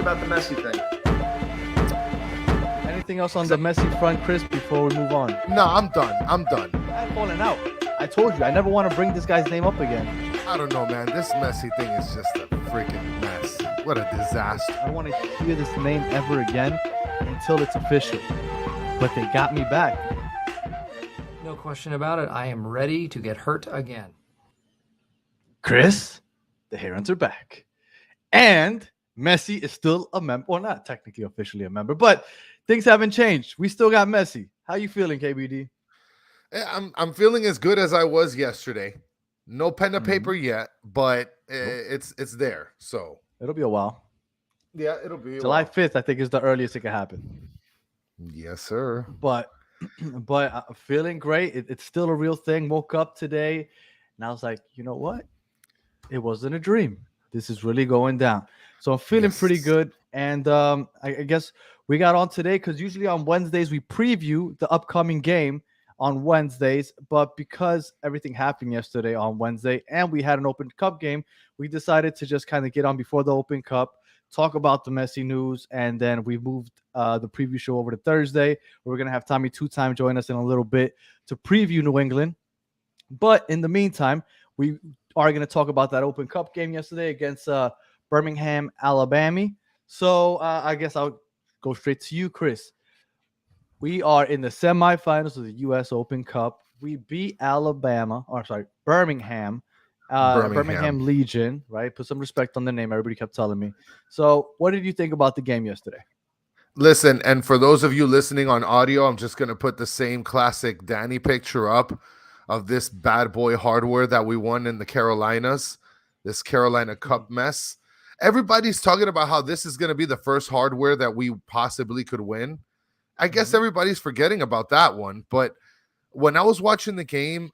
about the Messi thing? Anything else on the Messi front, Chris, before we move on? No, I'm done. I'm I'm falling out. I told you, I never want to bring this guy's name up again. I don't know, man. This Messi thing is just a freaking mess. What a disaster. I don't want to hear this name ever again until it's official. But they got me back. No question about it. I am ready to get hurt again. Chris, the Herons are back. And Messi is still a member. Well, not technically officially a member, but things haven't changed. We still got Messi. How you feeling, KBD? I'm feeling as good as I was yesterday. No pen to paper yet, but it's there. So It'll be a while. yeah, it'll be July 5th, I think, is the earliest it can happen. Yes, sir. But feeling great. It's still a real thing. Woke up today and I was like, you know what? It wasn't a dream. This is really going down. So I'm feeling pretty good. And I guess we got on today because usually on Wednesdays we preview the upcoming game on Wednesdays. But because everything happened yesterday on Wednesday and we had an Open Cup game, we decided to just kind of get on before the Open Cup, talk about the Messi news, and then we moved the preview show over to Thursday. We're going to have Tommy Two-Time join us in a little bit to preview New England. But in the meantime, we are going to talk about that Open Cup game yesterday against Birmingham, Alabama. So I guess I'll go straight to you, Chris. We are in the semifinals of the U.S. Open Cup. We beat Birmingham. Birmingham Legion, right? Put some respect on the name. Everybody kept telling me. So what did you think about the game yesterday? Listen, and for those of you listening on audio, I'm just going to put the same classic Danny picture up of this bad boy hardware that we won in the Carolinas, this Carolina Cup mess. Everybody's talking about how this is going to be the first hardware that we possibly could win. I guess everybody's forgetting about that one. But when I was watching the game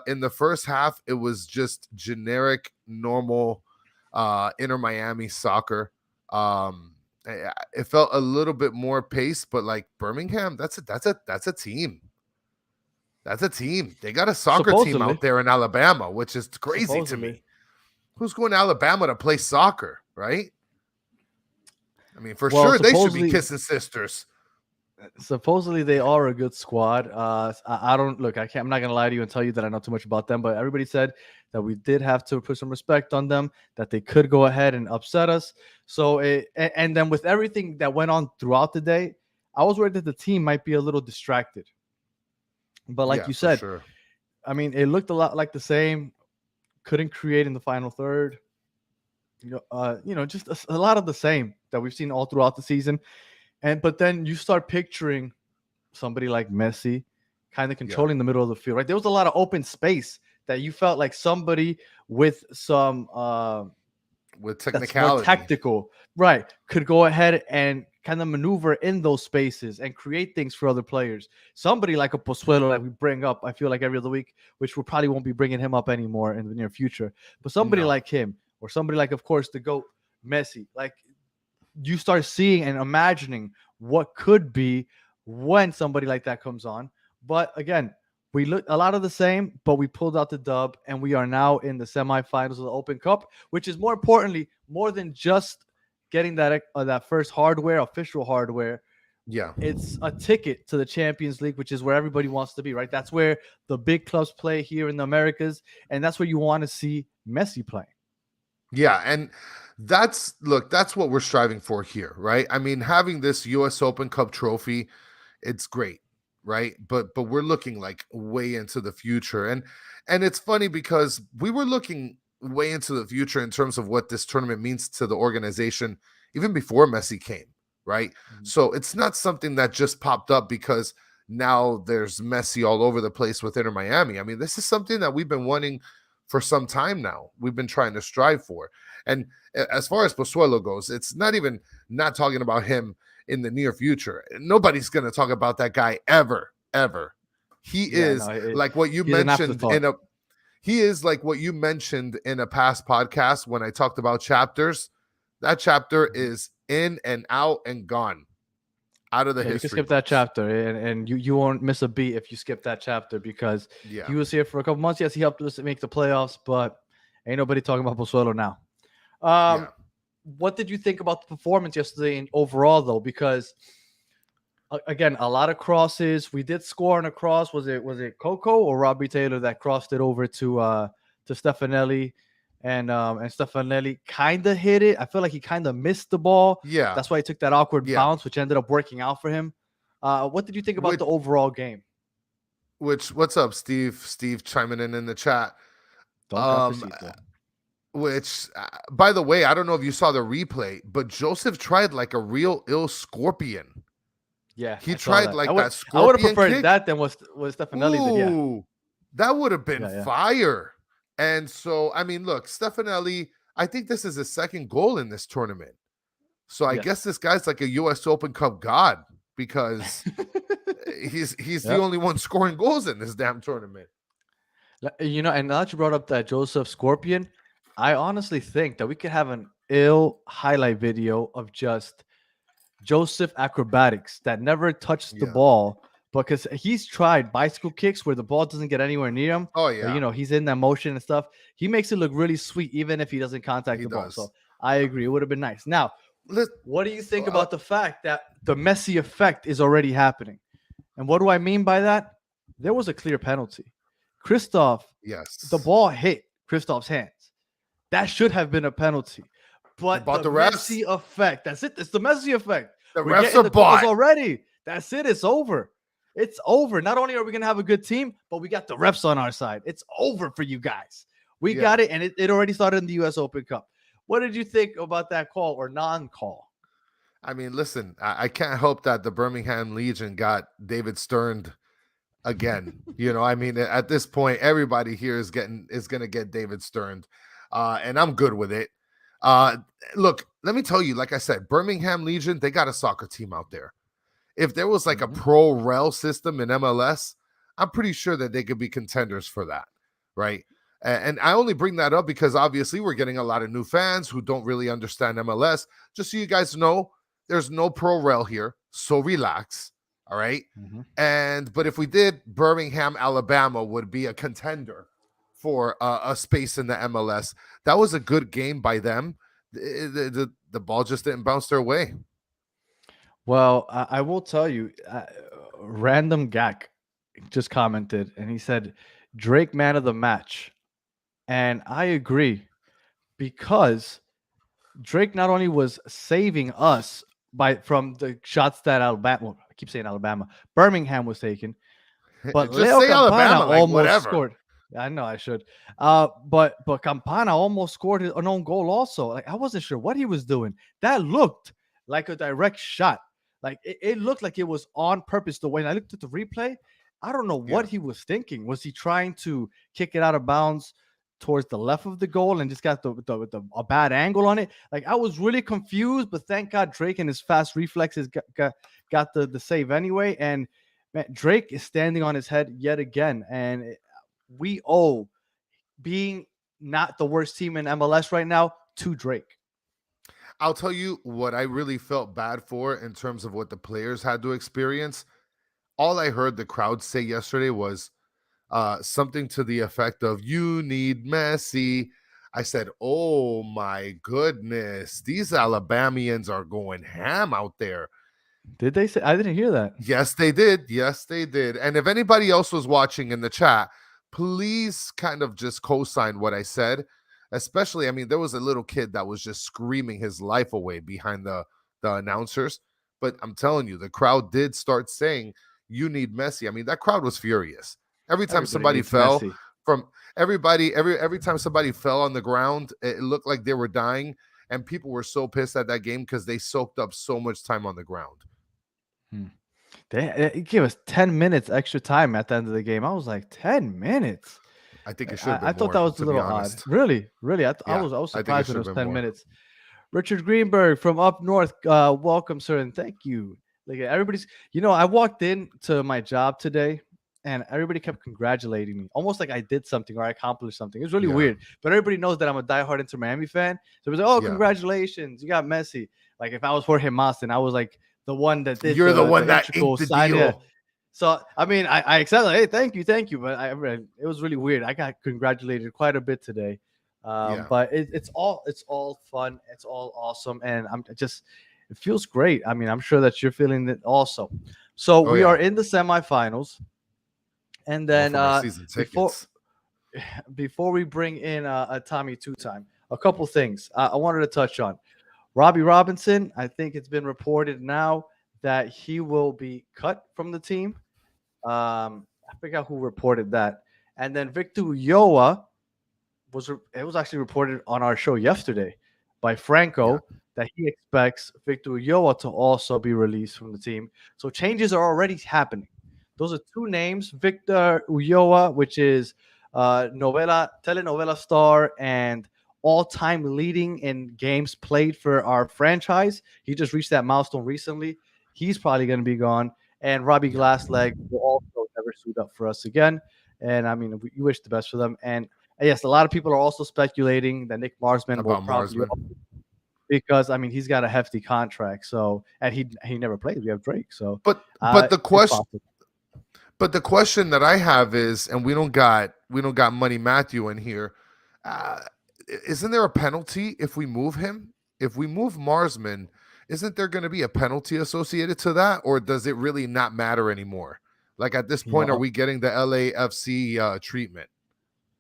in the first half, it was just generic, normal Inter Miami soccer. It felt a little bit more pace, but like Birmingham, that's a team. That's a team. They got a soccer team out there in Alabama, which is crazy to me. Who's going to Alabama to play soccer, right? I mean, for sure, they should be kissing sisters. Supposedly they are a good squad. I don't look. I'm not gonna lie to you and tell you that I know too much about them. But everybody said that we did have to put some respect on them. That they could go ahead and upset us. So and then with everything that went on throughout the day, I was worried that the team might be a little distracted. But like you said, sure. I mean, it looked a lot like the same. Couldn't create in the final third. Just a lot of the same that we've seen all throughout the season. But then you start picturing somebody like Messi kind of controlling the middle of the field, right? There was a lot of open space that you felt like somebody with some with technicality, tactical, right, could go ahead and kind of maneuver in those spaces and create things for other players. Somebody like a Pozuelo that we bring up, I feel like every other week, which we probably won't be bringing him up anymore in the near future. But somebody like him, or somebody like, of course, the GOAT Messi, like you start seeing and imagining what could be when somebody like that comes on. But again, we look a lot of the same, but we pulled out the dub, and we are now in the semifinals of the Open Cup, which is more importantly, more than just getting that first official hardware. Yeah, it's a ticket to the Champions League, which is where everybody wants to be, right? That's where the big clubs play here in the Americas, and that's where you want to see Messi play. Yeah, and that's what we're striving for here, right? I mean, having this US Open Cup trophy, it's great, right? But we're looking like way into the future. And it's funny because we were looking way into the future in terms of what this tournament means to the organization even before Messi came, right? Mm-hmm. So it's not something that just popped up because now there's Messi all over the place with Inter Miami. I mean, this is something that we've been wanting for some time now. We've been trying to strive for. And as far as Pozuelo goes, it's not even not talking about him in the near future. Nobody's going to talk about that guy ever. He is like what you mentioned he is like what you mentioned in a past podcast when I talked about chapters. That chapter is in and out and gone. Out of the history. You can skip that chapter, and you won't miss a beat if you skip that chapter because he was here for a couple months. Yes, he helped us make the playoffs, but ain't nobody talking about Pozuelo now. what did you think about the performance yesterday in overall though? Because again, a lot of crosses. We did score on a cross. Was it Coco or Robbie Taylor that crossed it over to Stefanelli, and Stefanelli kind of hit it. I feel like he kind of missed the ball. Yeah, That's why he took that awkward yeah. bounce, which ended up working out for him. What did you think about Which the overall game? what's up, Steve? Steve chiming in the chat. Don Um, Cafecito. which, by the way, I don't know if you saw the replay, but Joseph tried like a real ill scorpion. Yeah, He I saw tried that. like that I would have scorpion preferred kick. that than what Stefanelli did. Yeah, Ooh, that would have been yeah, yeah. fire. And so, I mean, look, Stefanelli, I think this is his second goal in this tournament. So I guess Yes. this guy's like a US Open Cup god because he's the Yep. only one scoring goals in this damn tournament. And now that you brought up that Joseph Scorpion, I honestly think that we could have an ill highlight video of just Joseph acrobatics that never touched the Yeah. ball because he's tried bicycle kicks where the ball doesn't get anywhere near him. Oh, But, yeah. he's in that motion and stuff. He makes it look really sweet, even if he doesn't contact He the ball. does. So I agree. It would have been nice. Now, Let- what do you think about the fact that the Messi effect is already happening? And what do I mean by that? There was a clear penalty. Christoph, Yes. the ball hit Christoph's hands. That should have been a penalty. But About the the refs? Messi effect, that's it. It's the Messi effect. The We're refs getting are the calls bought. already. That's it. It's over. It's over. Not only are we going to have a good team, but we got the refs on our side. It's over for you guys. We Yeah. got it, and it already started in the U.S. Open Cup. What did you think about that call or non-call? I mean, listen, I can't help that the Birmingham Legion got David Stern again. I mean, at this point, everybody here is gonna get David Stern, and I'm good with it. Look, let me tell you, like I said, Birmingham Legion, they got a soccer team out there. If there was like a pro rel system in MLS, I'm pretty sure that they could be contenders for that, right? And I only bring that up because obviously we're getting a lot of new fans who don't really understand MLS. Just so you guys know, there's no pro rel here, so relax, all right? But if we did, Birmingham, Alabama would be a contender for a space in the MLS. That was a good game by them. The ball just didn't bounce their way. Well, I will tell you, Random Gak just commented, and he said, Drake man of the match. And I agree because Drake not only was saving us from the shots that Alabama, I keep saying Alabama, Birmingham was taking, but Just Leo say Campana Alabama, like, almost whatever. scored. I know I should. But Campana almost scored an own goal also. Like, I wasn't sure what he was doing. That looked like a direct shot. Like it looked like it was on purpose. The way I looked at the replay, I don't know what he was thinking. Was he trying to kick it out of bounds towards the left of the goal and just got a bad angle on it? Like, I was really confused, but thank God Drake and his fast reflexes got the save anyway. And man, Drake is standing on his head yet again, and we owe being not the worst team in MLS right now to Drake. I'll tell you what I really felt bad for in terms of what the players had to experience. All I heard the crowd say yesterday was something to the effect of, "You need Messi." I said, "Oh my goodness, these Alabamians are going ham out there." Did they say? I didn't hear that. Yes, they did. Yes, they did. And if anybody else was watching in the chat, please kind of just co-sign what I said. Especially, I mean, there was a little kid that was just screaming his life away behind the announcers. But I'm telling you, the crowd did start saying, "You need Messi." I mean, that crowd was furious. Every time Everybody somebody needs fell Messi. from every time somebody fell on the ground, it looked like they were dying. And people were so pissed at that game because they soaked up so much time on the ground. They gave us 10 minutes extra time at the end of the game. I was like, 10 minutes? I think it should have been I thought that more, was to a be little odd. honest. Really? I Yeah, was I think it surprised when should it was have been 10 more. minutes. Richard Greenberg from up north. Welcome, sir, and thank you. Like, everybody's, I walked in to my job today and everybody kept congratulating me, almost like I did something or I accomplished something. It was really Yeah. weird. But everybody knows that I'm a diehard Inter Miami fan. So it was like, "Oh, Yeah. congratulations, you got Messi." Like, if I was Jorge Masson, I was like the one that did You're the one that integral inked the sign. Yeah. deal. So, I mean, I accepted, "Hey, thank you. But it was really weird. I got congratulated quite a bit today. Yeah. But it's all fun. It's all awesome, and I'm just it feels great. I mean, I'm sure that you're feeling it also. So Oh we yeah. are in the semifinals, and More then for my season before tickets. before we bring in a Tommy two time, a couple things I wanted to touch on. Robbie Robinson, I think it's been reported now that he will be cut from the team. I forgot who reported that. And then Victor Ulloa it was actually reported on our show yesterday by Yeah. Franco that he expects Victor Ulloa to also be released from the team. So changes are already happening. Those are two names: Victor Ulloa, which is telenovela star and all-time leading in games played for our franchise. He just reached that milestone recently. He's probably going to be gone. And Robbie Yeah. Glassleg will also never suit up for us again. And I mean, we wish the best for them. And yes, a lot of people are also speculating that Nick Marsman will About probably Marsman. because I mean he's got a hefty contract. So and he never plays. We have Drake, so But the it's question possible. but the question that I have is, and we don't got Money Matthew in here. Uh, isn't there a penalty if we move him? If we move Marsman, isn't there going to be a penalty associated to that, or does it really not matter anymore? Like at this You point, are know, we getting the LAFC treatment?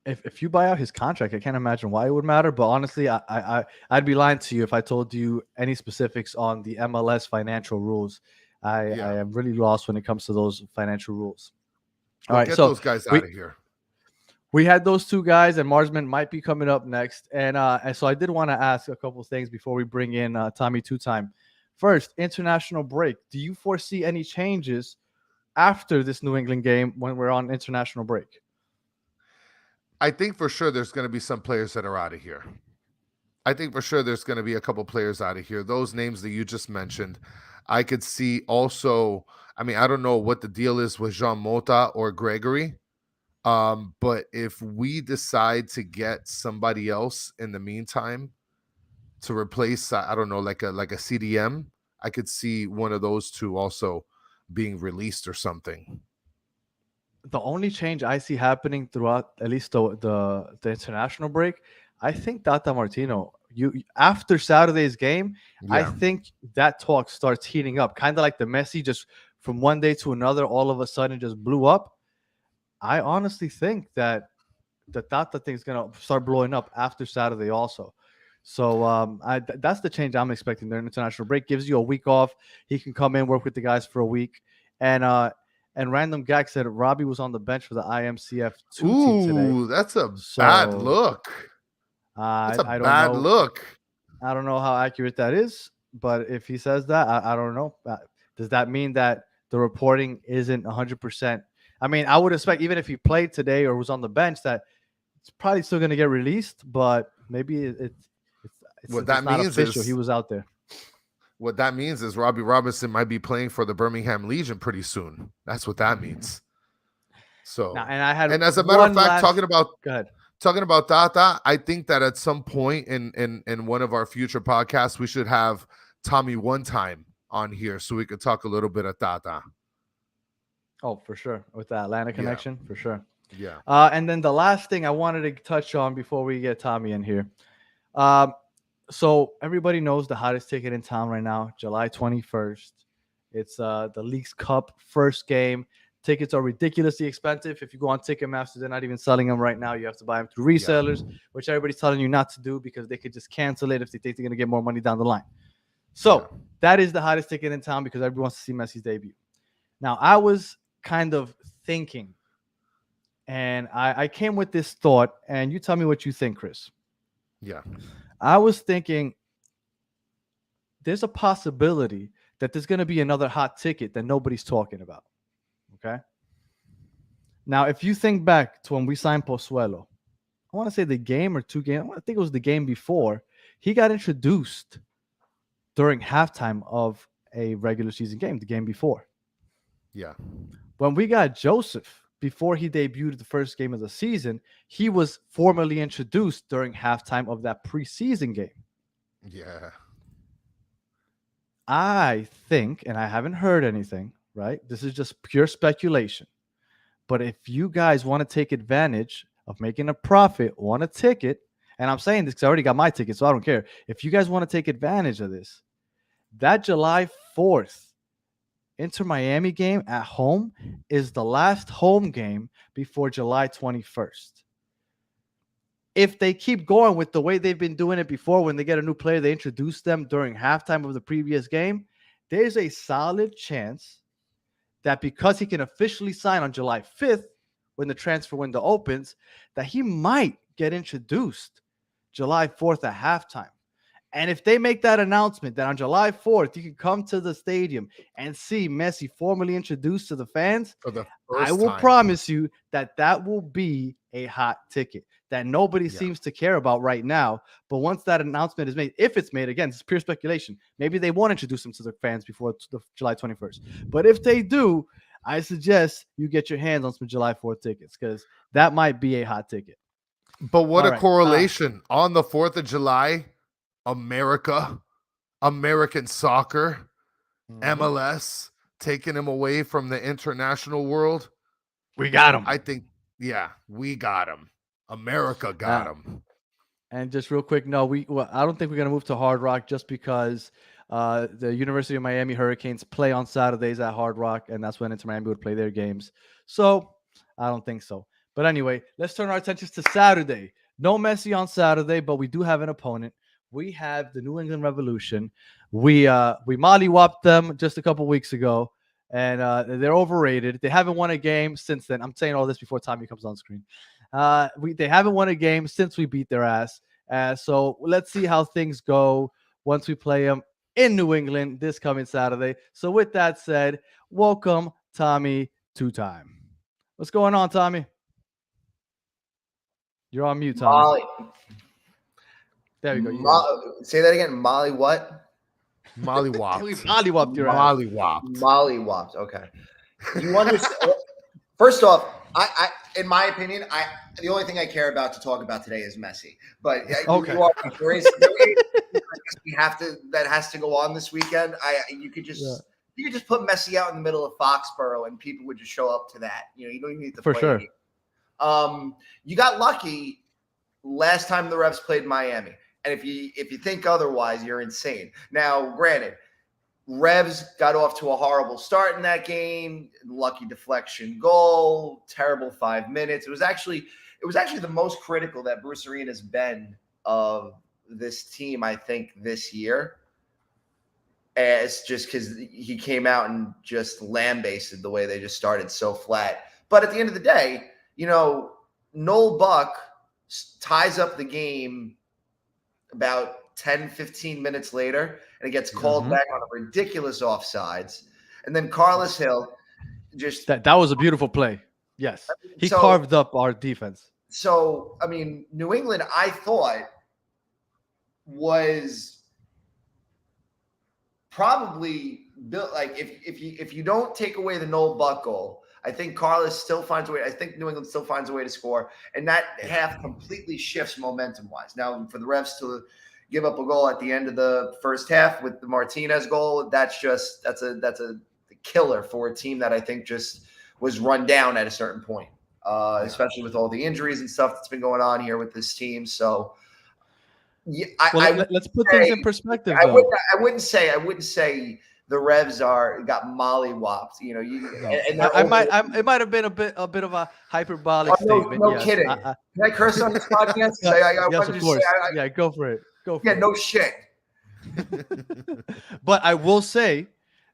if you buy out his contract, I can't imagine why it would matter. But honestly, I'd be lying to you if I told you any specifics on the MLS financial rules. I Yeah, am really lost when it comes to those financial rules. All well, right, get so those guys out we of here. we had those two guys, and Marsman might be coming up next. And so I did want to ask a couple things before we bring in Tommy Two Time. First, international break. Do you foresee any changes after this New England game when we're on international break? I think for sure there's going to be some players that are out of here. I think for sure there's going to be a couple players out of here. Those names that you just mentioned, I could see also. I mean, I don't know what the deal is with Jean Mota or Gregory. But if we decide to get somebody else in the meantime to replace, I don't know, like a CDM, I could see one of those two also being released or something. The only change I see happening throughout at least the international break, I think Tata Martino, after Saturday's game, I Yeah, think that talk starts heating up, kind of like the Messi just from one day to another, all of a sudden just blew up. I honestly think that the Tata thing is gonna start blowing up after Saturday also. So that's the change I'm expecting. Their international break gives you a week off. He can come in, work with the guys for a week, and random gag said Robbie was on the bench for the IMCF2 team today. ooh, that's a bad So look. That's a I don't bad know. look. I don't know how accurate that is, but if he says that, I don't know. Does that mean that the reporting isn't 100%? I mean, I would expect even if he played today or was on the bench that it's probably still going to get released, but maybe what since it's that not means official, he is was out there. what that means is Robbie Robinson might be playing for the Birmingham Legion pretty soon. That's what that means. Now, So, and I had and as a matter of one fact, last. Go ahead. talking about Tata, I think that at some point in one of our future podcasts, we should have Tommy One Time on here so we could talk a little bit of Tata. Oh, for sure, with the Atlanta Yeah, connection, for sure. yeah, And then the last thing I wanted to touch on before we get Tommy in here. Um, so everybody knows the hottest ticket in town right now, July 21st. It's the League's Cup first game. Tickets are ridiculously expensive. If you go on Ticketmaster, they're not even selling them right now. You have to buy them through yeah, resellers, which everybody's telling you not to do because they could just cancel it if they think they're going to get more money down the line. yeah. So that is the hottest ticket in town because everyone wants to see Messi's debut. Now, I was kind of thinking, and I came with this thought, and you tell me what you think, Chris. Yeah. I was thinking there's a possibility that there's going to be another hot ticket that nobody's talking about. Okay. Now, if you think back to when we signed Pozuelo, I want to say the game or two games, I think it was the game before, he got introduced during halftime of a regular season game, the game before. Yeah. When we got Joseph, before he debuted the first game of the season, he was formally introduced during halftime of that preseason game. Yeah. I think, and I haven't heard anything, right? This is just pure speculation. But if you guys want to take advantage of making a profit on a ticket and I'm saying this because I already got my ticket, so I don't care. If you guys want to take advantage of this, that July 4th Inter Miami game at home is the last home game before July 21st. If they keep going with the way they've been doing it before, when they get a new player, they introduce them during halftime of the previous game, there's a solid chance that because he can officially sign on July 5th when the transfer window opens, that he might get introduced July 4th at halftime. And if they make that announcement that on July 4th, you can come to the stadium and see Messi formally introduced to the fans, For the I first will time. promise you that that will be a hot ticket that nobody Yeah. seems to care about right now. But once that announcement is made, if it's made, again, it's pure speculation. Maybe they won't introduce him to the fans before the July 21st. But if they do, I suggest you get your hands on some July 4th tickets because that might be a hot ticket. But what All a right. correlation. On the 4th of July, America, American soccer, MLS, taking him away from the international world. We got him. I think, yeah, we got him. America got him. And just real quick, no, I don't think we're gonna move to Hard Rock just because the University of Miami Hurricanes play on Saturdays at Hard Rock, and that's when Inter Miami would play their games. So I don't think so. But anyway, let's turn our attentions to Saturday. No Messi on Saturday, but we do have an opponent. We have the New England Revolution. We mollywopped them just a couple weeks ago, and they're overrated. They haven't won a game since then. I'm saying all this before Tommy comes on screen. They haven't won a game since we beat their ass. So let's see how things go once we play them in New England this coming Saturday. So with that said, welcome Tommy to time. What's going on, Tommy? You're on mute, Tommy. Molly. There you go. Say that again. Molly what? Mollywopped. We mollywopped your ass. Mollywopped. Mollywopped. Okay. You understand? First off, I in my opinion, the only thing I care about to talk about today is Messi. But Okay. there is we have to that has to go on this weekend. You could just put Messi out in the middle of Foxborough and people would just show up to that. You don't even need to For play sure. the game. You got lucky last time the Revs played Miami. And if you think otherwise, you're insane. Now, granted, Revs got off to a horrible start in that game. Lucky deflection goal, terrible 5 minutes. It was actually the most critical that Bruce Arena has been of this team, I think, this year. It's just because he came out and just lambasted the way they just started so flat. But at the end of the day, Noel Buck ties up the game about 10, 15 minutes later, and it gets called back on a ridiculous offsides. And then Carlos Hill just... That was a beautiful play. Yes. He carved up our defense. So, I mean, New England, I thought, was probably built like if you don't take away the Noel Buck goal, I think Carlos still finds a way. I think New England still finds a way to score, and that half completely shifts momentum-wise. Now, for the Revs to give up a goal at the end of the first half with the Martinez goal, that's a killer for a team that I think just was run down at a certain point, especially with all the injuries and stuff that's been going on here with this team. So, yeah, let's put things in perspective. I wouldn't say the Revs got mollywopped. It might have been a bit of a hyperbolic statement. No kidding. Can I curse on this podcast? Yes, of course. Yeah, go for it. No shit. But I will say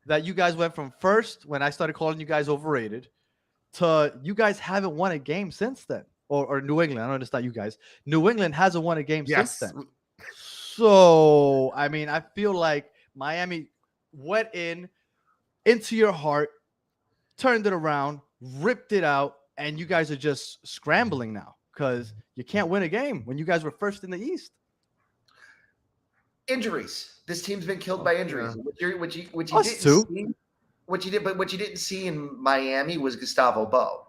that you guys went from first when I started calling you guys overrated to you guys haven't won a game since then. Or New England. I don't understand you guys. New England hasn't won a game since then. So, I mean, I feel like Miami went into your heart, turned it around, ripped it out, and you guys are just scrambling now because you can't win a game when you guys were first in the East. Injuries. This team's been killed by injuries. Yeah. What you didn't see in Miami was Gustavo Bo.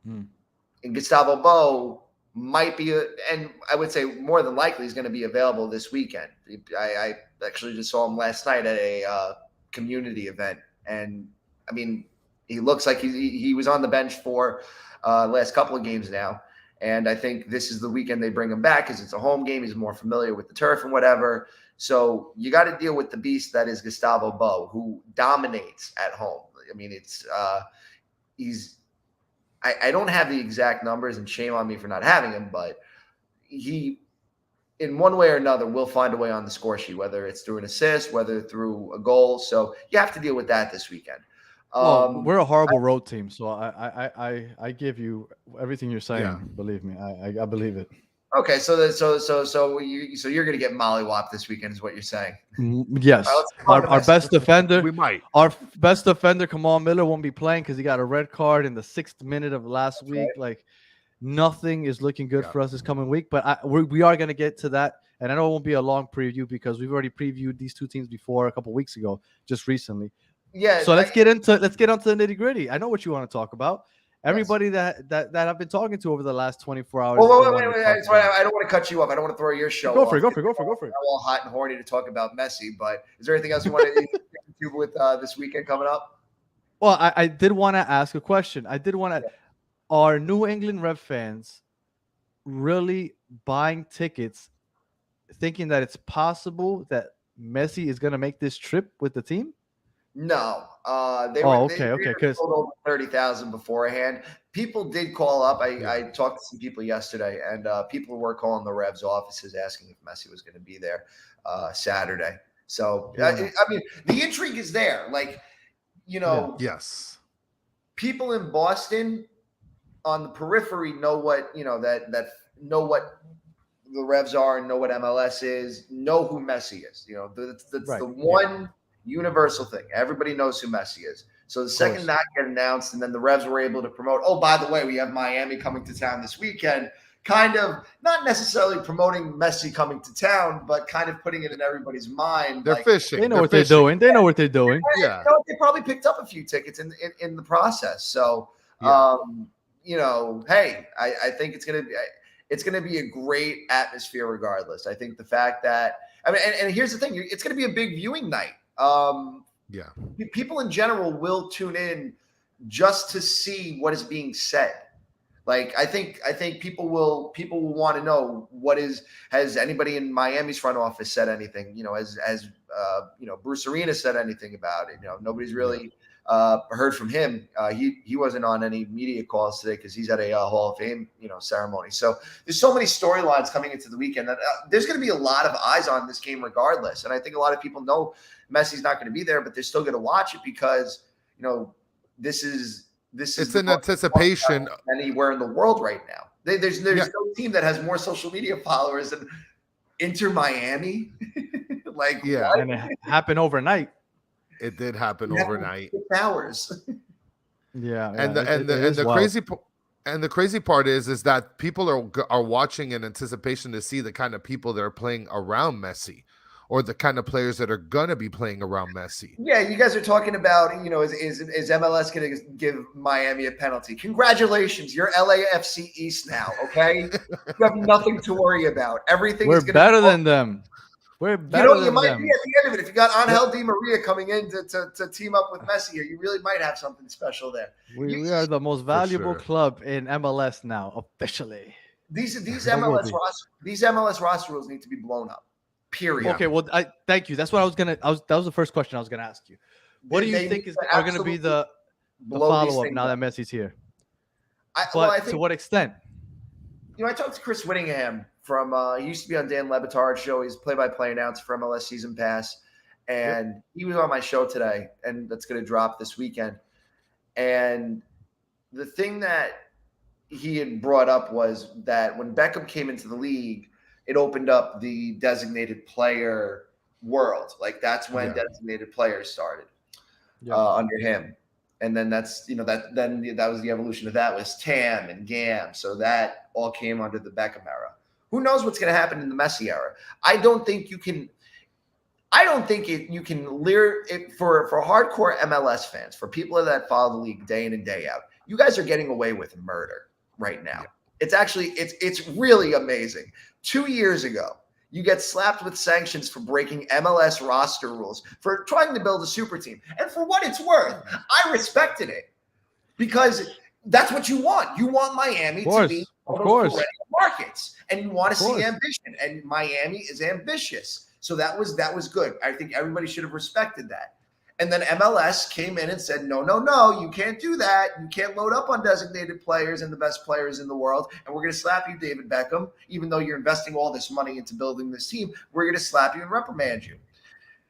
And Gustavo Bo might be, and I would say more than likely he's going to be available this weekend. I actually just saw him last night at a community event, and I mean, he looks like he was on the bench for last couple of games now, And I think this is the weekend they bring him back because it's a home game. He's more familiar with the turf and whatever. So you got to deal with the beast that is Gustavo Bo, who dominates at home. I mean, I don't have the exact numbers, and shame on me for not having him, but he, in one way or another, will find a way on the score sheet, whether it's through an assist, whether through a goal. So you have to deal with that this weekend. Well, we're a horrible road team, so I give you everything you're saying. Yeah. Believe me, I believe it. Okay, so you're going to get mollywopped this weekend, is what you're saying? Yes, All right, our best defender. We might. Our best defender, Kamal Miller, won't be playing because he got a red card in the 6th minute of last week. right. Like, nothing is looking good Yeah. for us this coming week. But we are going to get to that, and I know it won't be a long preview because we've already previewed these two teams before a couple weeks ago, just recently. Yeah. So let's get onto the nitty gritty. I know what you want to talk about. Everybody Yes. that I've been talking to over the last 24 hours. Well, is wait. wanting to I talk don't want to cut you off. I don't want to throw your show Go off. for it. I'm all hot and horny to talk about Messi, but is there anything else you want to do with this weekend coming up? Well, I did want to ask a question. Are New England Rev fans really buying tickets thinking that it's possible that Messi is going to make this trip with the team? No. They okay. sold over 30,000 beforehand. People did call up. I talked to some people yesterday, and people were calling the Revs offices asking if Messi was going to be there Saturday. So, I mean, the intrigue is there. Like, Yes. people in Boston on the periphery know what, that know what the Revs are and know what MLS is, know who Messi is. That's Right. the one universal thing. Everybody knows who Messi is. So the second that get announced, and then the Revs were able to promote, oh, by the way, we have Miami coming to town this weekend, kind of not necessarily promoting Messi coming to town, but kind of putting it in everybody's mind. They're fishing. They know what they're doing. They know what they're doing. Yeah. They probably picked up a few tickets in the process. So, hey, I think it's gonna be a great atmosphere regardless. I think the fact that and here's the thing, it's gonna be a big viewing night. People in general will tune in just to see what is being said. Like, I think people will want to know has anybody in Miami's front office said anything? Has Bruce Arena said anything about it? Nobody's really heard from him. He wasn't on any media calls today because he's at a Hall of Fame ceremony. So there's so many storylines coming into the weekend that there's going to be a lot of eyes on this game regardless. And I think a lot of people know Messi's not going to be there, but they're still going to watch it because this is it's an anticipation anywhere in the world right now. There's no team that has more social media followers than Inter Miami. And it happened overnight. It did happen overnight. 6 hours. And the crazy part is that people are watching in anticipation to see the kind of people that are playing around Messi, or the kind of players that are gonna be playing around Messi. Yeah, you guys are talking about, is MLS going to give Miami a penalty? Congratulations, you're LAFC East now. Okay, you have nothing to worry about. Everything. We're better than them. We're better than them. You might be at the end of it if you got Angel Di Maria coming in to team up with Messi here. You really might have something special there. We are the most valuable club in MLS now, officially. These MLS roster rules need to be blown up. Period. Okay, well, thank you. That's what that was the first question I was gonna ask you. What do you think are going to be the follow-up now that Messi's here? To what extent? I talked to Chris Whittingham from he used to be on Dan Le Batard's show. He's play-by-play announcer for MLS Season Pass, and he was on my show today, and that's going to drop this weekend. And the thing that he had brought up was that when Beckham came into the league, it opened up the designated player world. Like, that's when designated players started under him. And then that was the evolution of that was TAM and GAM. So that all came under the Beckham era. Who knows what's going to happen in the Messi era? I don't think you can leer it for hardcore MLS fans, for people that follow the league day in and day out. You guys are getting away with murder right now. It's actually, it's really amazing. 2 years ago, you get slapped with sanctions for breaking MLS roster rules, for trying to build a super team. And for what it's worth, I respected it because that's what you want. You want Miami to be Of those course. perennial markets, and you want to Of course. see ambition. And Miami is ambitious, so that was good. I think everybody should have respected that. And then MLS came in and said, no, you can't do that. You can't load up on designated players and the best players in the world. And we're going to slap you, David Beckham, even though you're investing all this money into building this team. We're going to slap you and reprimand you.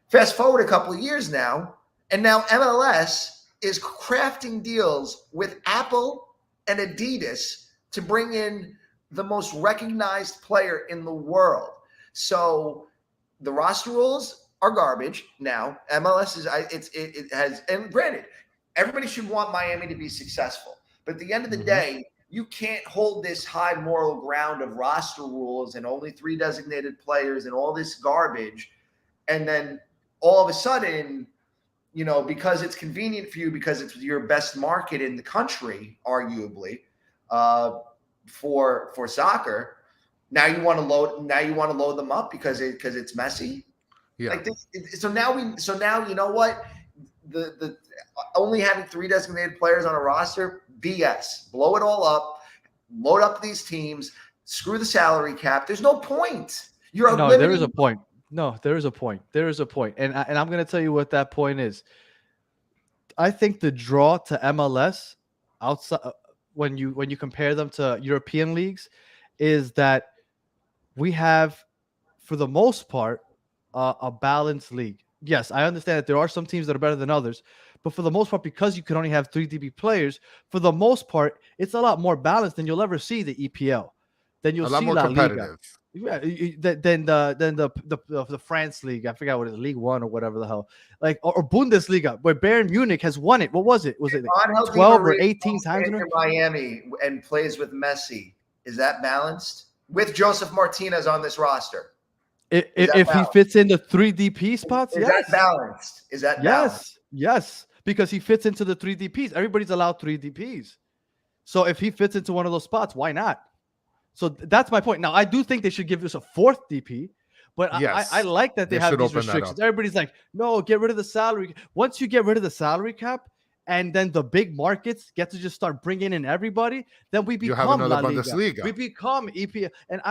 Fast forward a couple of years now, and now MLS is crafting deals with Apple and Adidas to bring in the most recognized player in the world. So the roster rules are garbage now. MLS is it has, and granted, everybody should want Miami to be successful, but at the end of the day, you can't hold this high moral ground of roster rules and only 3 designated players and all this garbage, and then all of a sudden, because it's convenient for you, because it's your best market in the country, arguably, for soccer. Now you want to load them up because it's Messi. Yeah. Like this, so now you know what, the only having 3 designated players on a roster, BS. Blow it all up, load up these teams, screw the salary cap. There's no point. There is a point. No, there is a point. There is a point, and I'm going to tell you what that point is. I think the draw to MLS outside when you compare them to European leagues is that we have, for the most part, a balanced league. Yes, I understand that there are some teams that are better than others, but for the most part, because you can only have 3 DB players, for the most part, it's a lot more balanced than you'll ever see the EPL. Then you'll a lot see more La competitive. Liga. Yeah, than the France league. I forgot what it is, League One or whatever the hell, like or Bundesliga, where Bayern Munich has won it. What was it? Was it like 12 or 18 times? In Miami and plays with Messi. Is that balanced with Joseph Martinez on this roster? If he fits in the 3 DP spots, is yes. that balanced? Is that balanced? Yes, because he fits into the 3 DPs. Everybody's allowed 3 DPs. So if he fits into one of those spots, why not? So that's my point. Now, I do think they should give us a 4th DP, but yes, I like that they have these restrictions. Everybody's like, no, get rid of the salary. Once you get rid of the salary cap, and then the big markets get to just start bringing in everybody, then we become La Liga. We become EPL. And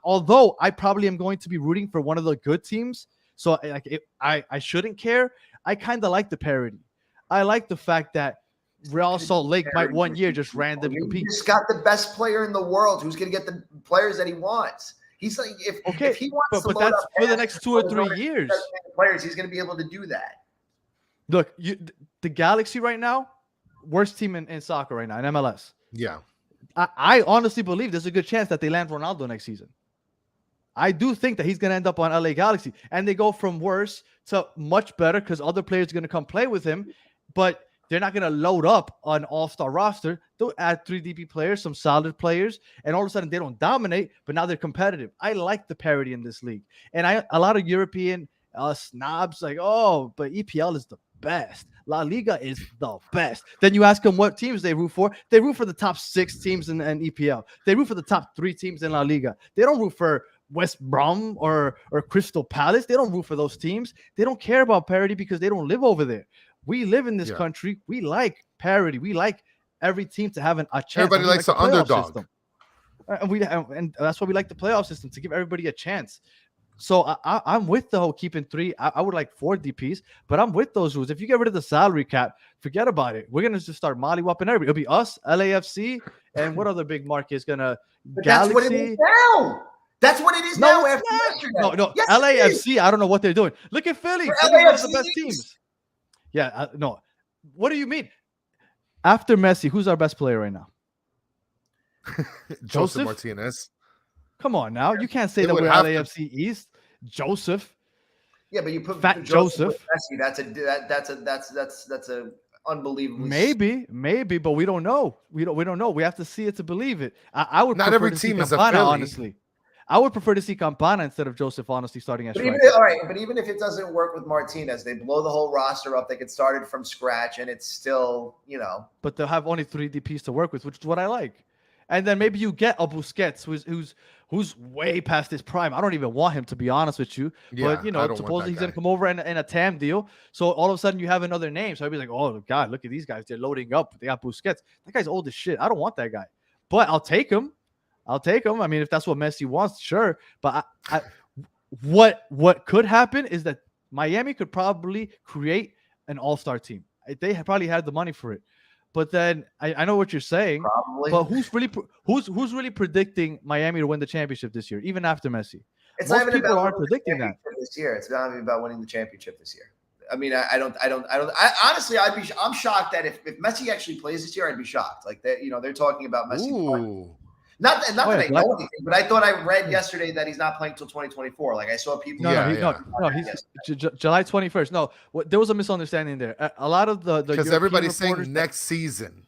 although I probably am going to be rooting for one of the good teams, so I shouldn't care, I kind of like the parity. I like the fact that Real Salt Lake might one year just randomly compete. He's got the best player in the world who's going to get the players that he wants. He's like, if he wants but that's for the next 2 or 3 years. Players, he's going to be able to do that. Look, the Galaxy right now, worst team in soccer right now, in MLS. Yeah. I honestly believe there's a good chance that they land Ronaldo next season. I do think that he's going to end up on LA Galaxy. And they go from worse to much better because other players are going to come play with him. But they're not going to load up an all-star roster. They'll add 3 DP players, some solid players, and all of a sudden they don't dominate, but now they're competitive. I like the parity in this league. And a lot of European snobs like, oh, but EPL is the best. La Liga is the best. Then you ask them what teams they root for. They root for the top 6 teams in EPL. They root for the top 3 teams in La Liga. They don't root for West Brom or Crystal Palace. They don't root for those teams. They don't care about parity because they don't live over there. We live in this country. We like parity. We like every team to have a chance. Everybody likes the underdog. System. And that's why we like the playoff system, to give everybody a chance. So I'm with the whole keeping 3. I would like 4 DPs, but I'm with those rules. If you get rid of the salary cap, forget about it. We're going to just start mollywopping everybody. It'll be us, LAFC, and what other big market is going to Galaxy? That's what it is now. That's what it is now after yesterday. No. Yes, LAFC, I don't know what they're doing. Look at Philly. Philly's one of the best teams. Yeah, no. What do you mean? After Messi, who's our best player right now? Joseph Martinez. Come on now. You can't say that we're LAFC East. Joseph. Yeah, but you put Fat Joseph. Messi, that's a unbelievable. Maybe, but we don't know. We don't know. We have to see it to believe it. I would not every team is a Philly. Honestly. I would prefer to see Campana instead of Joseph, honestly, starting as striker. But even if it doesn't work with Martinez, they blow the whole roster up. They get started from scratch, and it's still, But they'll have only 3 DPs to work with, which is what I like. And then maybe you get a Busquets who's way past his prime. I don't even want him, to be honest with you. Yeah, but supposedly he's going to come over in a TAM deal. So all of a sudden you have another name. So I'd be like, oh, God, look at these guys. They're loading up. They got Busquets. That guy's old as shit. I don't want that guy. But I'll take him. I'll take him. I mean, if that's what Messi wants, sure. But what could happen is that Miami could probably create an all-star team. They probably had the money for it. But then I know what you're saying. Probably. But who's really predicting Miami to win the championship this year, even after Messi? It's Most not even people about aren't winning the predicting that. championship this year. It's not even about winning the championship this year. I mean, I honestly, I'm shocked that if Messi actually plays this year, I'd be shocked. Like that, they're talking about Messi playing. Ooh. Not that I yeah, know anything, but I thought I read yesterday that he's not playing till 2024. Like I saw people. He's July 21st. No, there was a misunderstanding there. A lot of the because European everybody's saying reporters next season.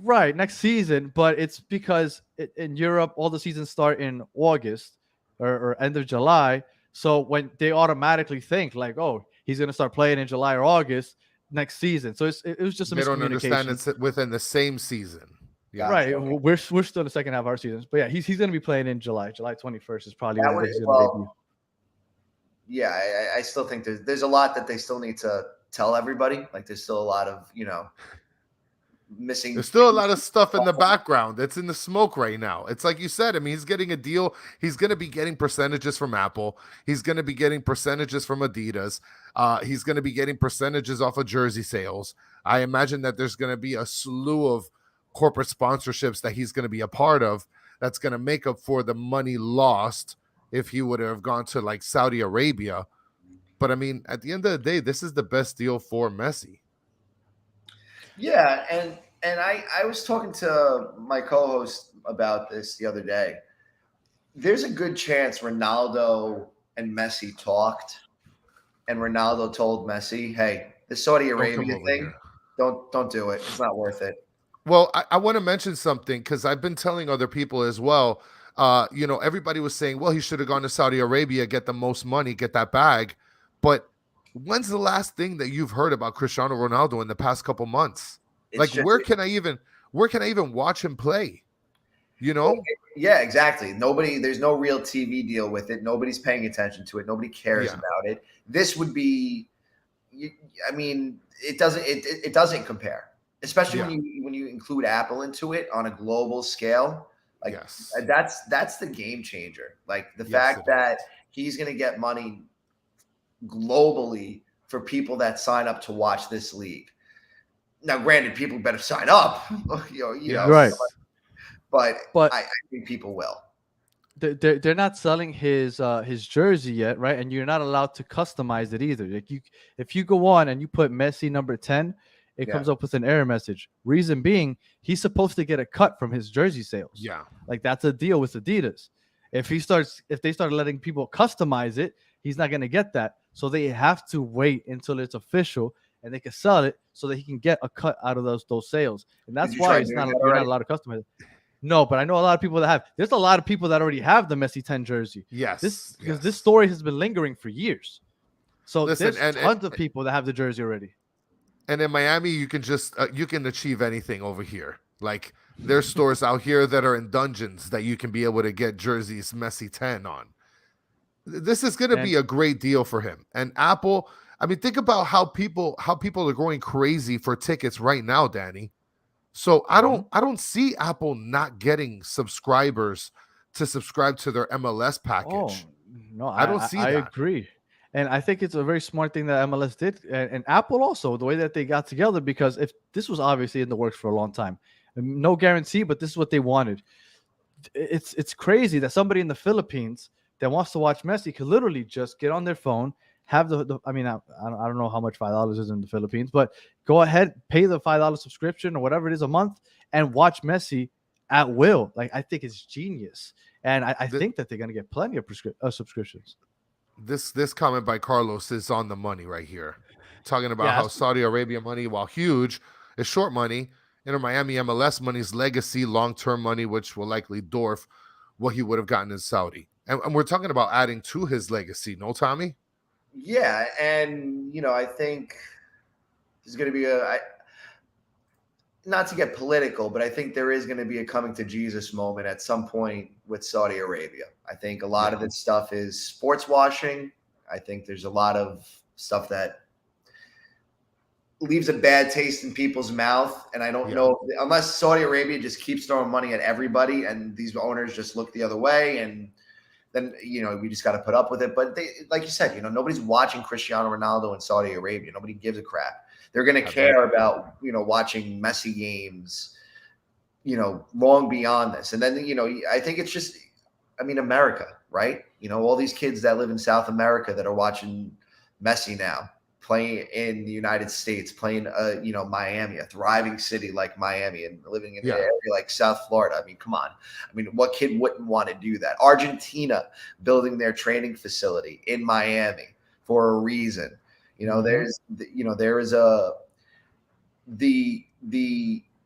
Right, next season, but it's because in Europe all the seasons start in August or end of July. So when they automatically think like, oh, he's gonna start playing in July or August next season. So it was just a They miscommunication. don't understand it's within the same season. Yeah, right. Okay. We're still in the second half of our season, but yeah, he's gonna be playing in July. July 21st is probably when he's gonna debut. Yeah, I still think there's a lot that they still need to tell everybody. Like there's still a lot of missing. There's still a lot of stuff in the background. It's in the smoke right now. It's like you said. I mean, he's getting a deal. He's going to be getting percentages from Apple. He's going to be getting percentages from Adidas. He's going to be getting percentages off of jersey sales. I imagine that there's going to be a slew of corporate sponsorships that he's going to be a part of. That's going to make up for the money lost if he would have gone to like Saudi Arabia. But I mean, at the end of the day, this is the best deal for Messi. Yeah, and I was talking to my co-host about this the other day. There's a good chance Ronaldo and Messi talked, and Ronaldo told Messi, "Hey, the Saudi Arabia thing, don't do it. It's not worth it." Well, I want to mention something because I've been telling other people as well. Everybody was saying, well, he should have gone to Saudi Arabia, get the most money, get that bag. But when's the last thing that you've heard about Cristiano Ronaldo in the past couple months? Where can I even watch him play? Yeah, exactly. There's no real TV deal with it. Nobody's paying attention to it. Nobody cares about it. This would be, I mean, it doesn't compare, especially when you include Apple into it on a global scale. Like that's the game changer. Like the fact that he's going to get money globally for people that sign up to watch this league. Now, granted, people better sign up, right. But I think people will. They're not selling his jersey yet, right? And you're not allowed to customize it either. Like if you go on and you put Messi number 10, it comes up with an error message. Reason being, he's supposed to get a cut from his jersey sales. Yeah, like that's a deal with Adidas. If they start letting people customize it, he's not going to get that. So they have to wait until it's official and they can sell it so that he can get a cut out of those sales. And that's why you're not allowed to customize it. No, but I know a lot of people that have. There's a lot of people that already have the Messi 10 jersey. Yes. Because this story has been lingering for years. So listen, there's tons of people that have the jersey already. And in Miami, you can just you can achieve anything over here. Like there's stores out here that are in dungeons that you can be able to get jerseys Messi 10 on. This is going to be a great deal for him. And Apple, I mean, think about how people are going crazy for tickets right now, Danny. So I don't see Apple not getting subscribers to subscribe to their MLS package. Oh, no, I don't see that. I agree. And I think it's a very smart thing that MLS did. And Apple also, the way that they got together, because if this was obviously in the works for a long time, no guarantee, but this is what they wanted. It's crazy that somebody in the Philippines that wants to watch Messi could literally just get on their phone, have I don't know how much $5 is in the Philippines, but go ahead, pay the $5 subscription or whatever it is a month and watch Messi at will. Like, I think it's genius. And I think that they're going to get plenty of subscriptions. This comment by Carlos is on the money right here. Talking about how Saudi Arabia money, while huge, is short money. Miami MLS money's legacy, long-term money, which will likely dwarf what he would have gotten in Saudi. And we're talking about adding to his legacy, no, Tommy? Yeah, and I think there's going to be not to get political, but I think there is going to be a coming to Jesus moment at some point with Saudi Arabia. I think a lot of this stuff is sports washing. I think there's a lot of stuff that leaves a bad taste in people's mouth. And I don't know, unless Saudi Arabia just keeps throwing money at everybody and these owners just look the other way, and then, we just got to put up with it. But like you said, nobody's watching Cristiano Ronaldo in Saudi Arabia. Nobody gives a crap. They're going to care about, watching Messi games, long beyond this. And then, I think it's just, America, right? All these kids that live in South America that are watching Messi now, playing in the United States, playing, Miami, a thriving city like Miami, and living in an area like South Florida. Come on. What kid wouldn't want to do that? Argentina building their training facility in Miami for a reason. There is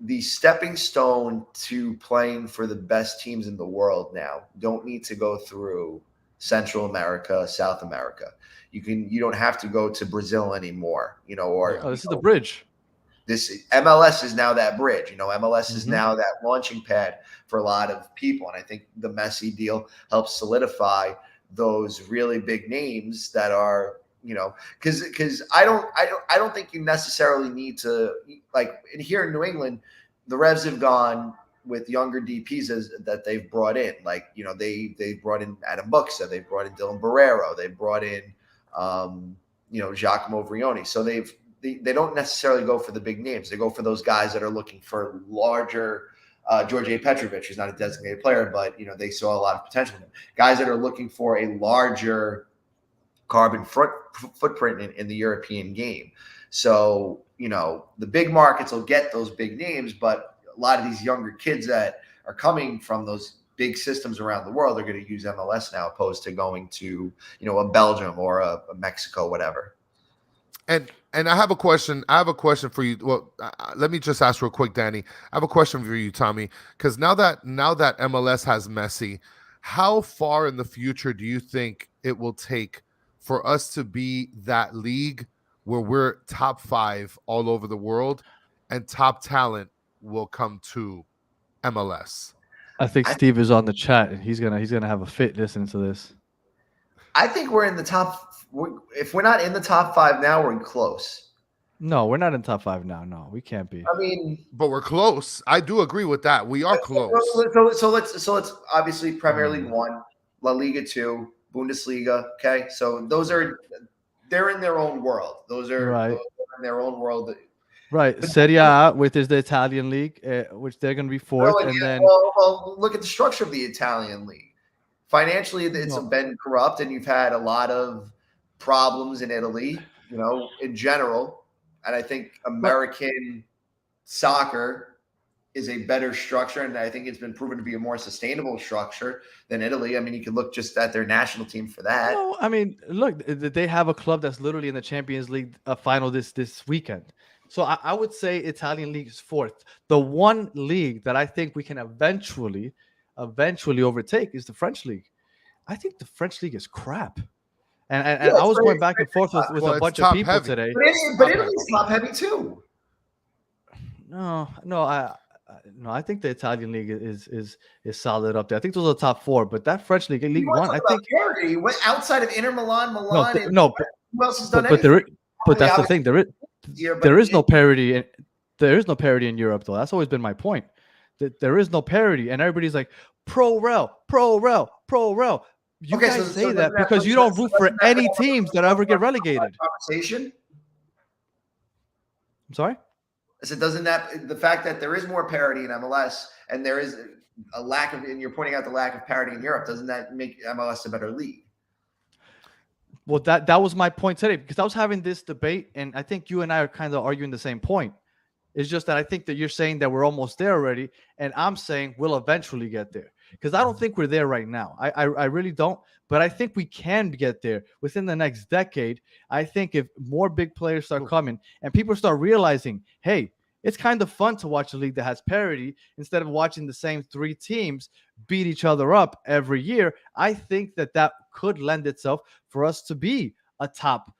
the stepping stone to playing for the best teams in the world now don't need to go through Central America, South America. You don't have to go to Brazil anymore, this is the bridge. This MLS is now that bridge. MLS is now that launching pad for a lot of people. And I think the Messi deal helps solidify those really big names that are, because I don't think you necessarily need to, like, here in New England, the Revs have gone with younger DPs that they've brought in. Like, they brought in Adam Buxa, they brought in Dylan Barrero, they brought in Giacomo Vrioni. So they don't necessarily go for the big names. They go for those guys that are looking for larger. George A. Petrovic is not a designated player, but they saw a lot of potential in him. Guys that are looking for a larger carbon footprint in the European game. So the big markets will get those big names, but a lot of these younger kids that are coming from those big systems around the world are going to use MLS now, opposed to going to a Belgium or a Mexico, whatever. And I have a question. I have a question for you. Well, let me just ask real quick, Danny. I have a question for you, Tommy, because now that MLS has Messi, how far in the future do you think it will take for us to be that league where we're top 5 all over the world and top talent will come to MLS? I think Steve is on the chat and he's gonna have a fit listening to this. I think we're in the top. If we're not in the top 5 now, we're close. No, we're not in top 5 now. No, we can't be. But we're close. I do agree with that. We are close. So let's obviously Premier League 1, La Liga 2, Bundesliga. Okay, so they're in their own world. Those are in their own world. Right, Serie A, which is the Italian league, which they're going to be 4th, and then look at the structure of the Italian league. Financially, it's been corrupt, and you've had a lot of problems in Italy, in general. And I think American soccer is a better structure, and I think it's been proven to be a more sustainable structure than Italy. You can look just at their national team for that. No, look, they have a club that's literally in the Champions League final this weekend. So I would say Italian league is 4th. The one league that I think we can eventually overtake is the French league. I think the French league is crap. And I was going back and forth with a bunch of people today. But Italy's top heavy too. No, I think the Italian league is solid up there. I think those are the top 4, but that French league, League 1, I think parity outside of Inter Milan, who else has done anything? But that's the thing. There is no parity. There is no parity in Europe, though. That's always been my point. That there is no parity, and everybody's like pro rel. You guys say that because you don't root for any teams that ever get relegated. Conversation. I'm sorry. I said, doesn't that the fact that there is more parity in MLS and there is a lack of, and you're pointing out the lack of parity in Europe, doesn't that make MLS a better league? Well, that was my point today, because I was having this debate, and I think you and I are kind of arguing the same point. It's just that I think that you're saying that we're almost there already, and I'm saying we'll eventually get there, because I don't think we're there right now. I really don't, but I think we can get there within the next decade. I think if more big players start coming and people start realizing, hey, it's kind of fun to watch a league that has parity instead of watching the same 3 teams beat each other up every year. I think that could lend itself for us to be a top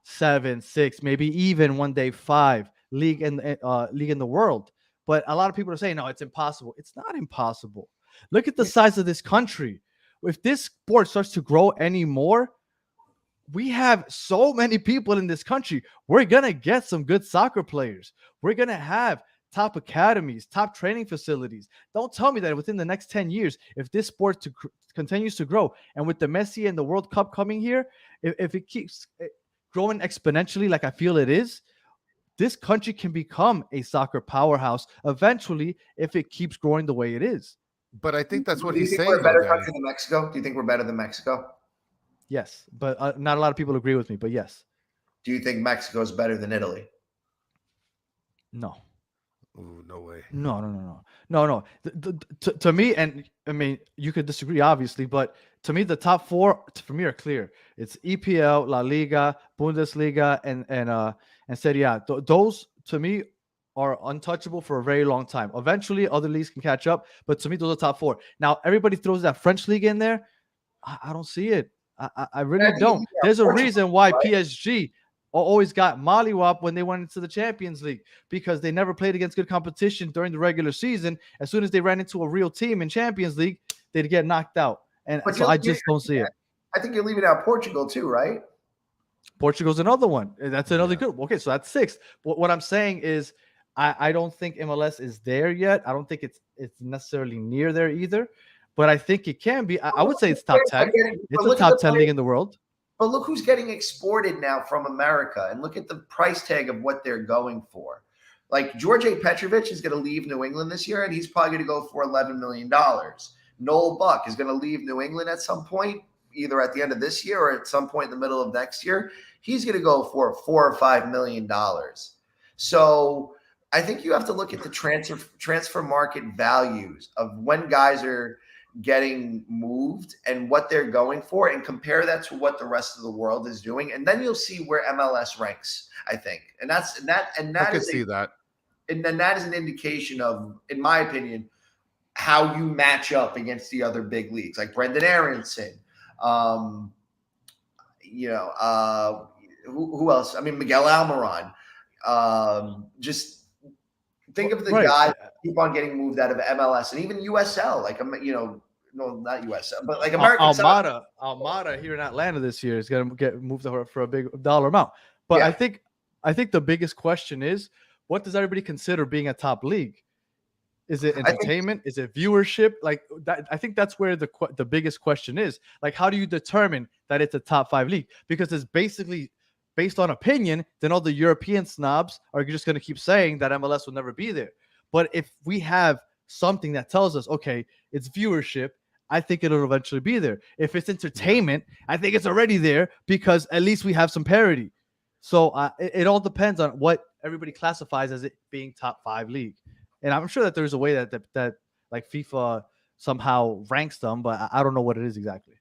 7, 6, maybe even one day 5 league in the world. But a lot of people are saying, no, it's impossible. It's not impossible. Look at the size of this country. If this sport starts to grow anymore, we have so many people in this country. We're going to get some good soccer players. We're going to have top academies, top training facilities. Don't tell me that within the next 10 years, if this sport continues to grow, and with the Messi and the World Cup coming here, if it keeps growing exponentially like I feel it is, this country can become a soccer powerhouse eventually if it keeps growing the way it is. But I think that's what Do you he's think we're saying, a though, better Danny. country than Mexico? Do you think we're better than Mexico? Yes, but not a lot of people agree with me, but yes. Do you think Mexico is better than Italy? No. Ooh, no way. No. To me, and I mean, you could disagree, obviously, but to me, the top four for me are clear. It's EPL, La Liga, Bundesliga, and Serie A. Those to me are untouchable for a very long time. Eventually, other leagues can catch up, but to me, those are top four. Now, everybody throws that French league in there. I don't see it. I really don't. There's a reason why PSG always got mollywop when they went into the Champions League, because they never played against good competition during the regular season. As soon as they ran into a real team in Champions League, they'd get knocked out. And so I just don't see it. I think you're leaving out Portugal too, right? Portugal's another one. That's another good. Okay, so that's six. But what I'm saying is I don't think MLS is there yet. I don't think it's necessarily near there either. But I think it can be. I would say it's top 10. It's a top 10 league in the world. But look who's getting exported now from America, and look at the price tag of what they're going for. Like George Petrovic is going to leave New England this year, and he's probably going to go for $11 million. Noel Buck is going to leave New England at some point, either at the end of this year or at some point in the middle of next year. He's going to go for $4 or $5 million. So I think you have to look at the transfer market values of when guys are getting moved and what they're going for, and compare that to what the rest of the world is doing, and then you'll see where MLS ranks, I think. And that I could see that. And then that is an indication of, in my opinion, how you match up against the other big leagues, like Brendan Aronson. Who else? I mean, Miguel Almiron. Just think of the guys who keep on getting moved out of MLS and even USL, no, not USL, but like American Almada here in Atlanta this year is going to get moved for a big dollar amount. But yeah. I think the biggest question is, what does everybody consider being a top league? Is it entertainment? Is it viewership? Like that, I think that's where the biggest question is. Like, how do you determine that it's a top 5 league? Because it's basically based on opinion. Then all the European snobs are just going to keep saying that MLS will never be there. But if we have something that tells us, okay, it's viewership, I think it'll eventually be there. If it's entertainment, I think it's already there, because at least we have some parity. So it all depends on what everybody classifies as it being top 5 league. And I'm sure that there's a way that like FIFA somehow ranks them, but I don't know what it is exactly.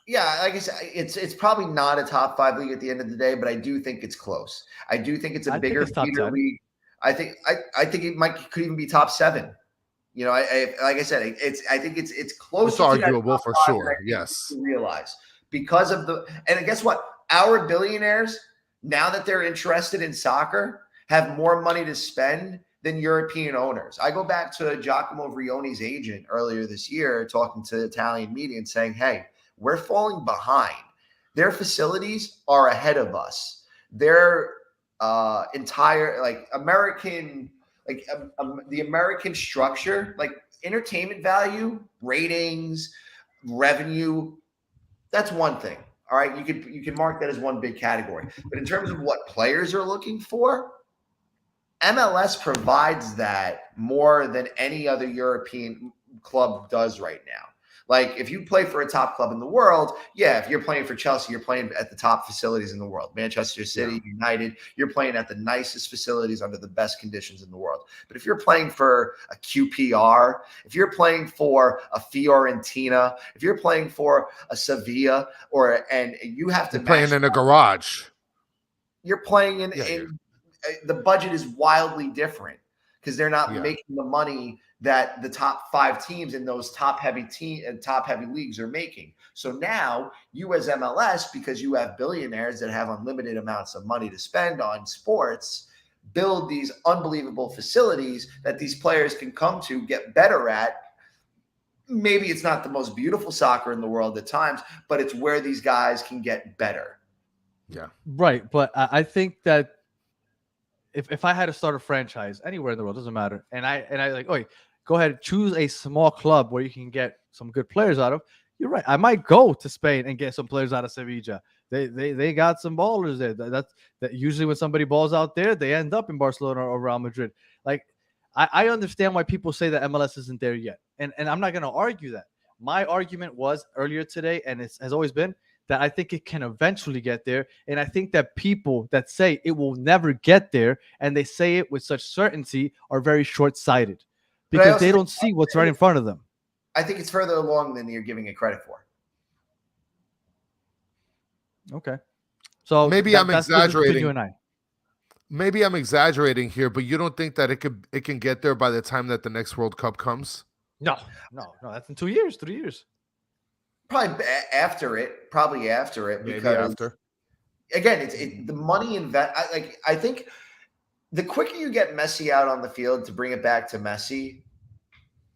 Yeah, like I said, it's probably not a top 5 league at the end of the day, but I do think it's close. I do think it's a bigger feeder league. I think it could even be top 7. You know, like I said, I think it's close. It's arguable for sure. Yes, realize because of and guess what? Our billionaires, now that they're interested in soccer, have more money to spend than European owners. I go back to Giacomo Vrioni's agent earlier this year, talking to Italian media and saying, "Hey, we're falling behind. Their facilities are ahead of us. Their entire American." The American structure, like entertainment value, ratings, revenue, that's one thing. All right, you can mark that as one big category. But in terms of what players are looking for, MLS provides that more than any other European club does right now. Like if you play for a top club in the world, yeah, if you're playing for Chelsea, you're playing at the top facilities in the world. Manchester City, United, you're playing at the nicest facilities under the best conditions in the world. But if you're playing for a QPR, if you're playing for a Fiorentina, if you're playing for a Sevilla, and you have to playing in a garage, you're playing in the budget is wildly different because they're not making the money that the top 5 teams in those top heavy leagues are making. So now you as MLS, because you have billionaires that have unlimited amounts of money to spend on sports, build these unbelievable facilities that these players can come to, get better at. Maybe it's not the most beautiful soccer in the world at times, but it's where these guys can get better. Yeah. Right, but I think that if I had to start a franchise anywhere in the world, doesn't matter, and I like, oh, go ahead, choose a small club where you can get some good players out of. You're right. I might go to Spain and get some players out of Sevilla. They got some ballers there. That's that usually when somebody balls out there, they end up in Barcelona or Real Madrid. Like I understand why people say that MLS isn't there yet, and I'm not going to argue that. My argument was earlier today, and it has always been that I think it can eventually get there. And I think that people that say it will never get there and they say it with such certainty are very short sighted But I because also they think- don't see what's right in front of them. I think it's further along than you're giving it credit for. Okay. So Maybe I'm that's the difference between exaggerating. you and I. Maybe I'm exaggerating here, but you don't think that it can get there by the time that the next World Cup comes? No. That's in 2 years, 3 years. Probably after it. Maybe Because after. again, it's the money I think the quicker you get Messi out on the field, to bring it back to Messi,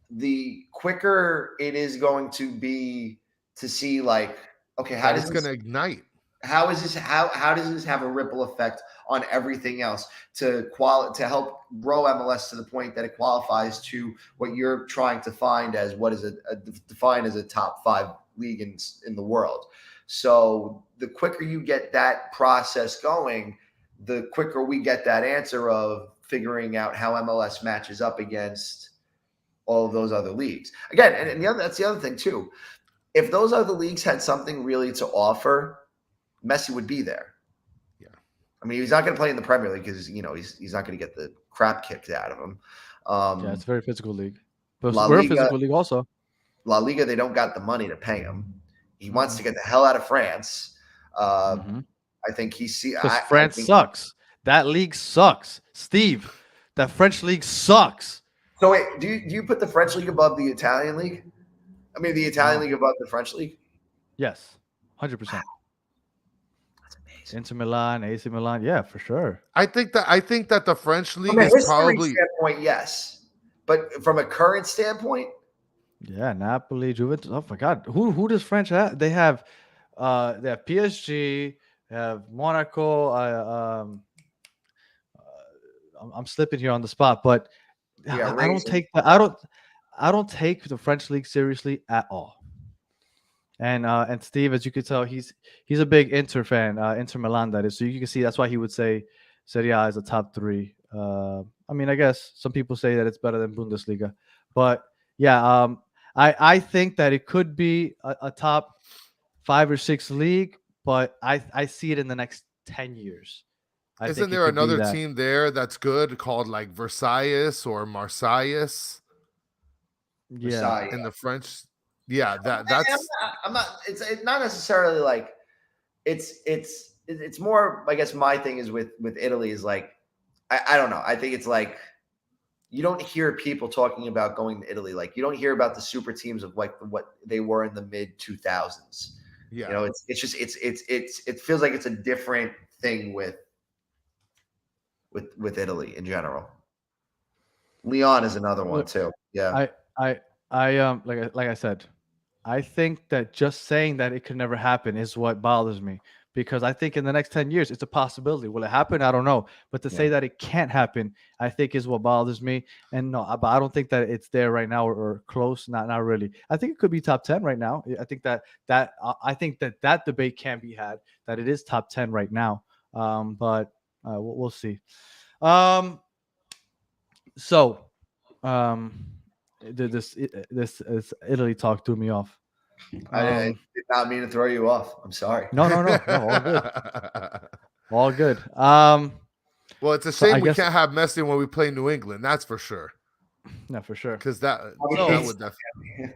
the quicker it is going to be to see, like, okay, how That does it's this, going to ignite. how is this how does this have a ripple effect on everything else to help grow MLS to the point that it qualifies to what you're trying to find as what is defined as a top 5 league in the world. So the quicker you get that process going, the quicker we get that answer of figuring out how MLS matches up against all of those other leagues. Again, and that's the other thing too. If those other leagues had something really to offer, Messi would be there. Yeah. I mean, he's not going to play in the Premier League because he's not going to get the crap kicked out of him. Yeah, it's a very physical league. But La we're a Liga- physical league also. La Liga, they don't got the money to pay him. He wants to get the hell out of France. I think Because France sucks. That league sucks. Steve, that French league sucks. So wait, do you put the French league above the Italian league? I mean, the Italian league above the French league? Yes, 100%. That's amazing. Inter Milan, AC Milan, yeah, for sure. I think that the French league From a is history probably standpoint, yes, but from a current standpoint, Yeah, Napoli, Juventus. Oh my God, who does French have? They have PSG, they have Monaco. I'm slipping here on the spot, but Yeah, I don't Racing. take I don't take the French league seriously at all. And Steve, as you could tell, he's a big Inter fan, Inter Milan that is. So you can see that's why he would say Serie A is a top 3. I mean, I guess some people say that it's better than Bundesliga, but yeah, I think that it could be a top 5 or 6 league, but I see it in the next 10 years. I isn't think it there could be another that. team there that's good called like Versailles or Marseilles Yeah, Versailles. in the French? Yeah, I'm that's not. It's not necessarily like it's more. I guess my thing is with Italy is like I don't know. I think it's like you don't hear people talking about going to Italy. Like you don't hear about the super teams of like what they were in the mid 2000s. yeah. You know, it's just it feels like it's a different thing with Italy in general. Leon is another one too. Yeah. like I said, I think that just saying that it could never happen is what bothers me, because I think in the next 10 years it's a possibility. Will it happen? I don't know. But to say that it can't happen, I think is what bothers me. And no, but I don't think that it's there right now or close. Not really. I think it could be top 10 right now. I think that debate can be had, that it is top 10 right now. But we'll see. So this Italy talk threw me off. I did not mean to throw you off. I'm sorry. No, all good. All good. Well, it's a So I shame we guess- can't have Messi when we play New England. That's for sure. No, for sure. Because that So- would definitely.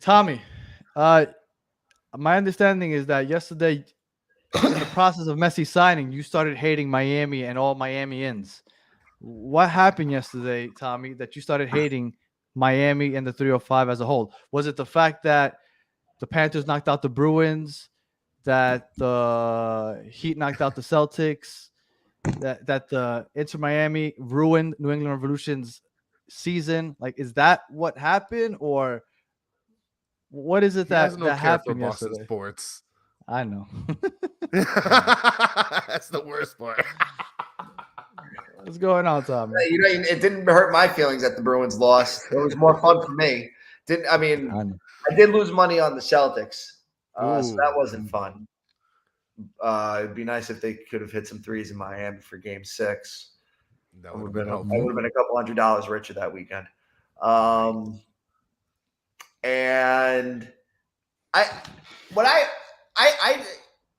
Tommy, my understanding is that yesterday, in the process of Messi signing, you started hating Miami and all Miamians. What happened yesterday, Tommy, that you started hating Miami and the 305 as a whole? Was it the fact that the Panthers knocked out the Bruins, that the Heat knocked out the Celtics, that the Inter Miami ruined New England Revolution's season? Like, is that what happened, or what is it He has no that care for happened Boston yesterday? sports. I know. That's the worst part. What's going on, Tommy? You know, it didn't hurt my feelings that the Bruins lost. It was more fun for me. I mean, I know. I did lose money on the Celtics, so that Ooh. wasn't fun. It'd be nice if they could have hit some threes in Miami for Game 6. That I would would have have been been, I helpful. would have been a couple $100 richer that weekend. And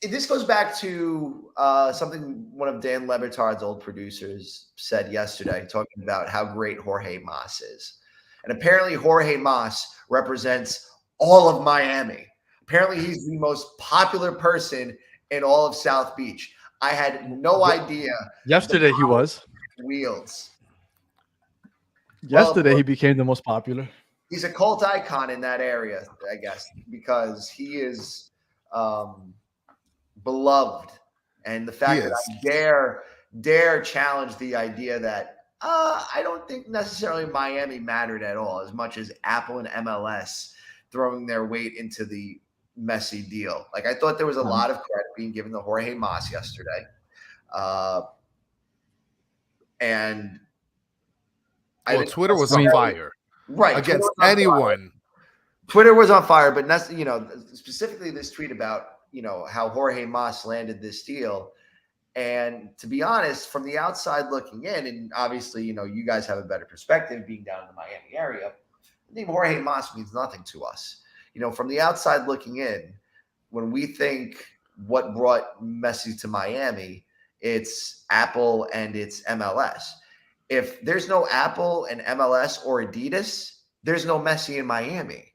this goes back to something one of Dan Lebertard's old producers said yesterday, talking about how great Jorge Mas is. And apparently Jorge Mas represents all of Miami. Apparently he's the most popular person in all of South Beach. I had no idea. Yesterday he was. Wheels. Yesterday he became the most popular. He's a cult icon in that area, I guess, because he is beloved. And the fact that I dare challenge the idea that I don't think necessarily Miami mattered at all, as much as Apple and MLS throwing their weight into the Messi deal. Like, I thought there was a lot of credit being given to Jorge Mas yesterday. And Twitter was on fire. Right. Against anyone. Twitter was on fire, but specifically this tweet about, how Jorge Mas landed this deal. And to be honest, from the outside looking in, and obviously, you guys have a better perspective being down in the Miami area, the name Jorge Mas means nothing to us. From the outside looking in, when we think what brought Messi to Miami, it's Apple and it's MLS. If there's no Apple and MLS or Adidas, there's no Messi in Miami.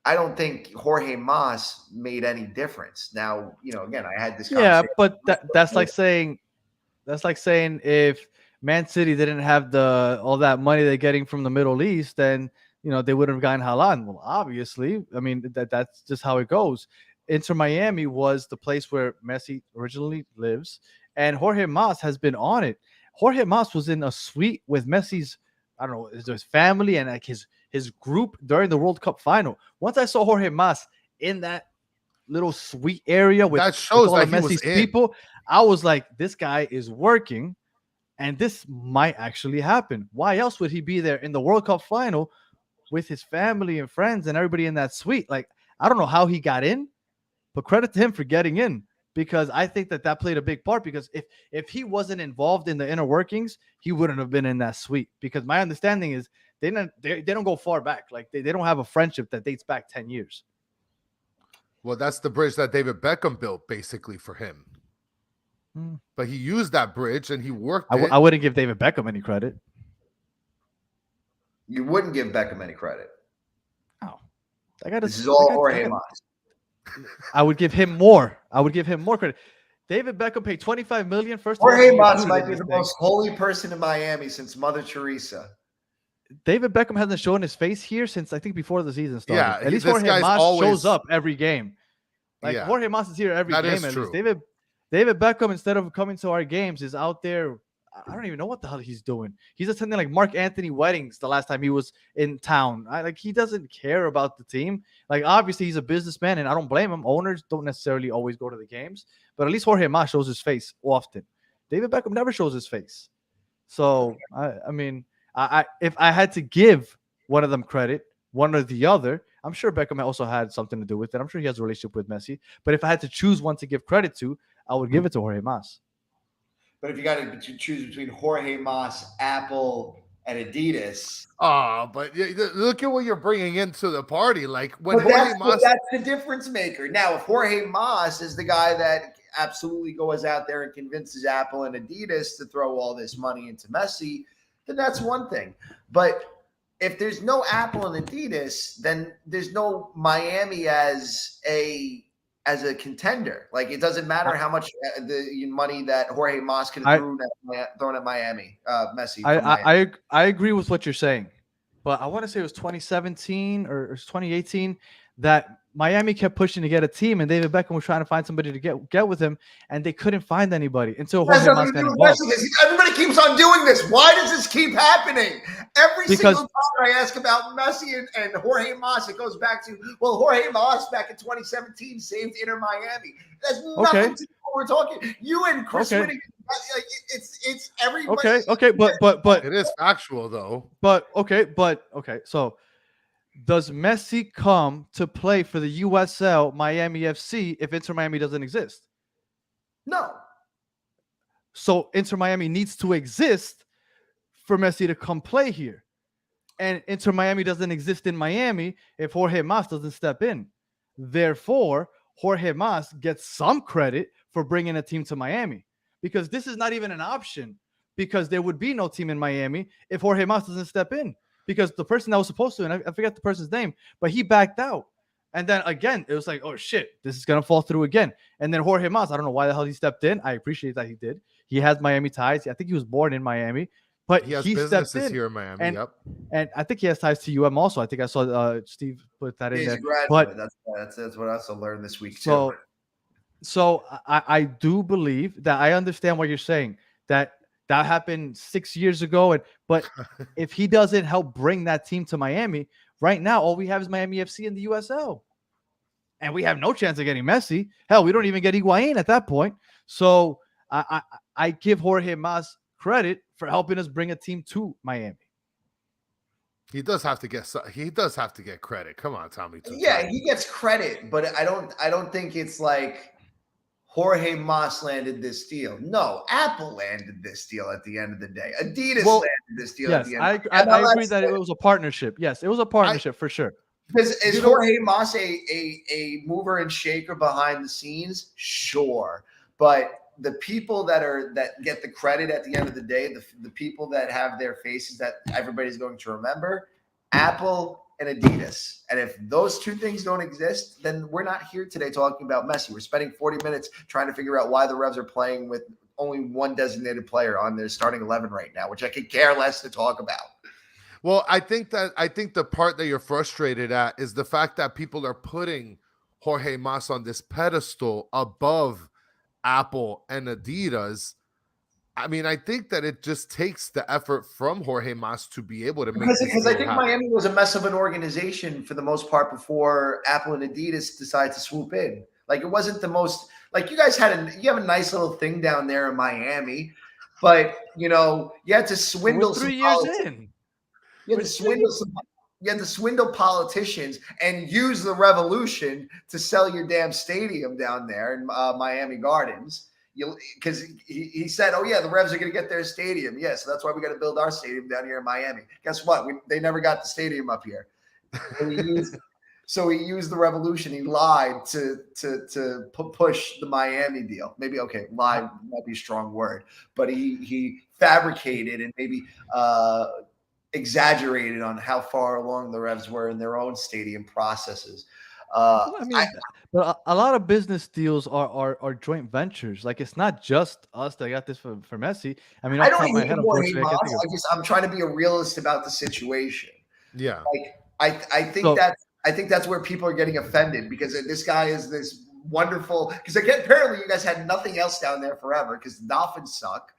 I don't think Jorge Mas made any difference. Now, again, I had this conversation. Yeah, but that's like saying if Man City didn't have all that money they're getting from the Middle East, then they wouldn't have gotten Haaland. Well, obviously, I mean that's just how it goes. Inter Miami was the place where Messi originally lives, and Jorge Mas has been on it. Jorge Mas was in a suite with Messi's, I don't know, his family and like his group during the World Cup final. Once I saw Jorge Mas in that little suite area with all of Messi's people, I was like, this guy is working, and this might actually happen. Why else would he be there in the World Cup final with his family and friends and everybody in that suite? Like, I don't know how he got in, but credit to him for getting in. Because I think that played a big part. Because if he wasn't involved in the inner workings, he wouldn't have been in that suite. Because my understanding is they don't go far back. Like they don't have a friendship that dates back 10 years. Well, that's the bridge that David Beckham built basically for him. But he used that bridge and he worked it. I wouldn't give David Beckham any credit. You wouldn't give Beckham any credit. Oh, this is all Jorge Mas. I would give him more. Credit. David Beckham paid $25 million. First, Jorge Mas might be the most holy person in Miami since Mother Teresa. David Beckham hasn't shown his face here since I think before the season started. Yeah, at least Jorge Mas shows up every game. Like Jorge Mas is here every game. At least David Beckham, instead of coming to our games, is out there. I don't even know what the hell he's doing. He's attending like Mark Anthony weddings the last time he was in town. He doesn't care about the team. Like, obviously he's a businessman and I don't blame him. Owners don't necessarily always go to the games, but at least Jorge Mas shows his face often. David Beckham never shows his face. So I mean, if I had to give one of them credit, one or the other, I'm sure Beckham also had something to do with it. I'm sure he has a relationship with Messi, but if I had to choose one to give credit to, I would give it to Jorge Mas. But if you got to choose between Jorge Mas, Apple, and Adidas. Oh, but look at what you're bringing into the party. Like when Jorge Mas, that's the difference maker. Now, if Jorge Mas is the guy that absolutely goes out there and convinces Apple and Adidas to throw all this money into Messi, then that's one thing. But if there's no Apple and Adidas, then there's no Miami as a contender. Like, it doesn't matter how much the money that Jorge Mas could have thrown at Miami, Messi. I agree with what you're saying, but I want to say it was 2017 or 2018 that Miami kept pushing to get a team, and David Beckham was trying to find somebody to get with him, and they couldn't find anybody until It has Jorge nothing Mas to got do with involved. Messi, 'cause everybody keeps on doing this. Why does this keep happening? Every Because- single time I ask about Messi and Jorge Mas, it goes back to, well, Jorge Mas back in 2017 saved Inter Miami. That's nothing Okay. to do with what we're talking. You and Chris Okay. Whittingham, like, it's everybody. Okay, but It is factual though. okay. So, does Messi come to play for the USL Miami FC if Inter Miami doesn't exist? No. So Inter Miami needs to exist for Messi to come play here. And Inter Miami doesn't exist in Miami if Jorge Mas doesn't step in. Therefore, Jorge Mas gets some credit for bringing a team to Miami, because this is not even an option, because there would be no team in Miami if Jorge Mas doesn't step in, because the person that was supposed to, and I forget the person's name, but he backed out. And then again, it was like, oh shit, this is going to fall through again. And then Jorge Mas, I don't know why the hell he stepped in. I appreciate that he did. He has Miami ties. I think he was born in Miami, but He has stepped businesses in. here in Miami. And, Yep. and I think he has ties to UM also. I think I saw Steve put that in He's there. a graduate. But That's what I also learned this week so, too. so I do believe that I understand what you're saying, that happened 6 years ago. But if he doesn't help bring that team to Miami, right now, all we have is Miami FC in the USL. And we have no chance of getting Messi. Hell, we don't even get Higuain at that point. So I give Jorge Mas credit for helping us bring a team to Miami. He does have to get credit. Come on, Tommy. Yeah, he gets credit, but I don't think it's like Jorge Mas landed this deal. No, Apple landed this deal at the end of the day. Adidas landed this deal at Yes, the end. I agree that it was a partnership. Yes, it was a partnership for sure. Is Jorge Mas a mover and shaker behind the scenes? Sure. But the people that get the credit at the end of the day, the people that have their faces that everybody's going to remember, Apple and Adidas. And if those two things don't exist, then we're not here today talking about Messi. We're spending 40 minutes trying to figure out why the Revs are playing with only one designated player on their starting 11 right now, which I could care less to talk about. Well, I think the part that you're frustrated at is the fact that people are putting Jorge Mas on this pedestal above Apple and Adidas. I mean, I think that it just takes the effort from Jorge Mas to be able to make because I think Miami was a mess of an organization for the most part before Apple and Adidas decided to swoop in. Like, it wasn't the most, like, you guys you have a nice little thing down there in Miami, but you had to swindle We're 3 some years in. You had to swindle politicians and use the revolution to sell your damn stadium down there in Miami Gardens. Because he said, oh, yeah, the Revs are going to get their stadium. Yeah, so that's why we got to build our stadium down here in Miami. Guess what? They never got the stadium up here. So he used the revolution. He lied to push the Miami deal. Maybe, okay, lie might be a strong word. But he fabricated and maybe exaggerated on how far along the Revs were in their own stadium processes. But a lot of business deals are joint ventures. Like, it's not just us that got this for Messi. I mean, I don't hate Jorge Mas. I'm trying to be a realist about the situation. Yeah, like I think that's where people are getting offended, because this guy is this wonderful. Because again, apparently you guys had nothing else down there forever because the Dolphins suck.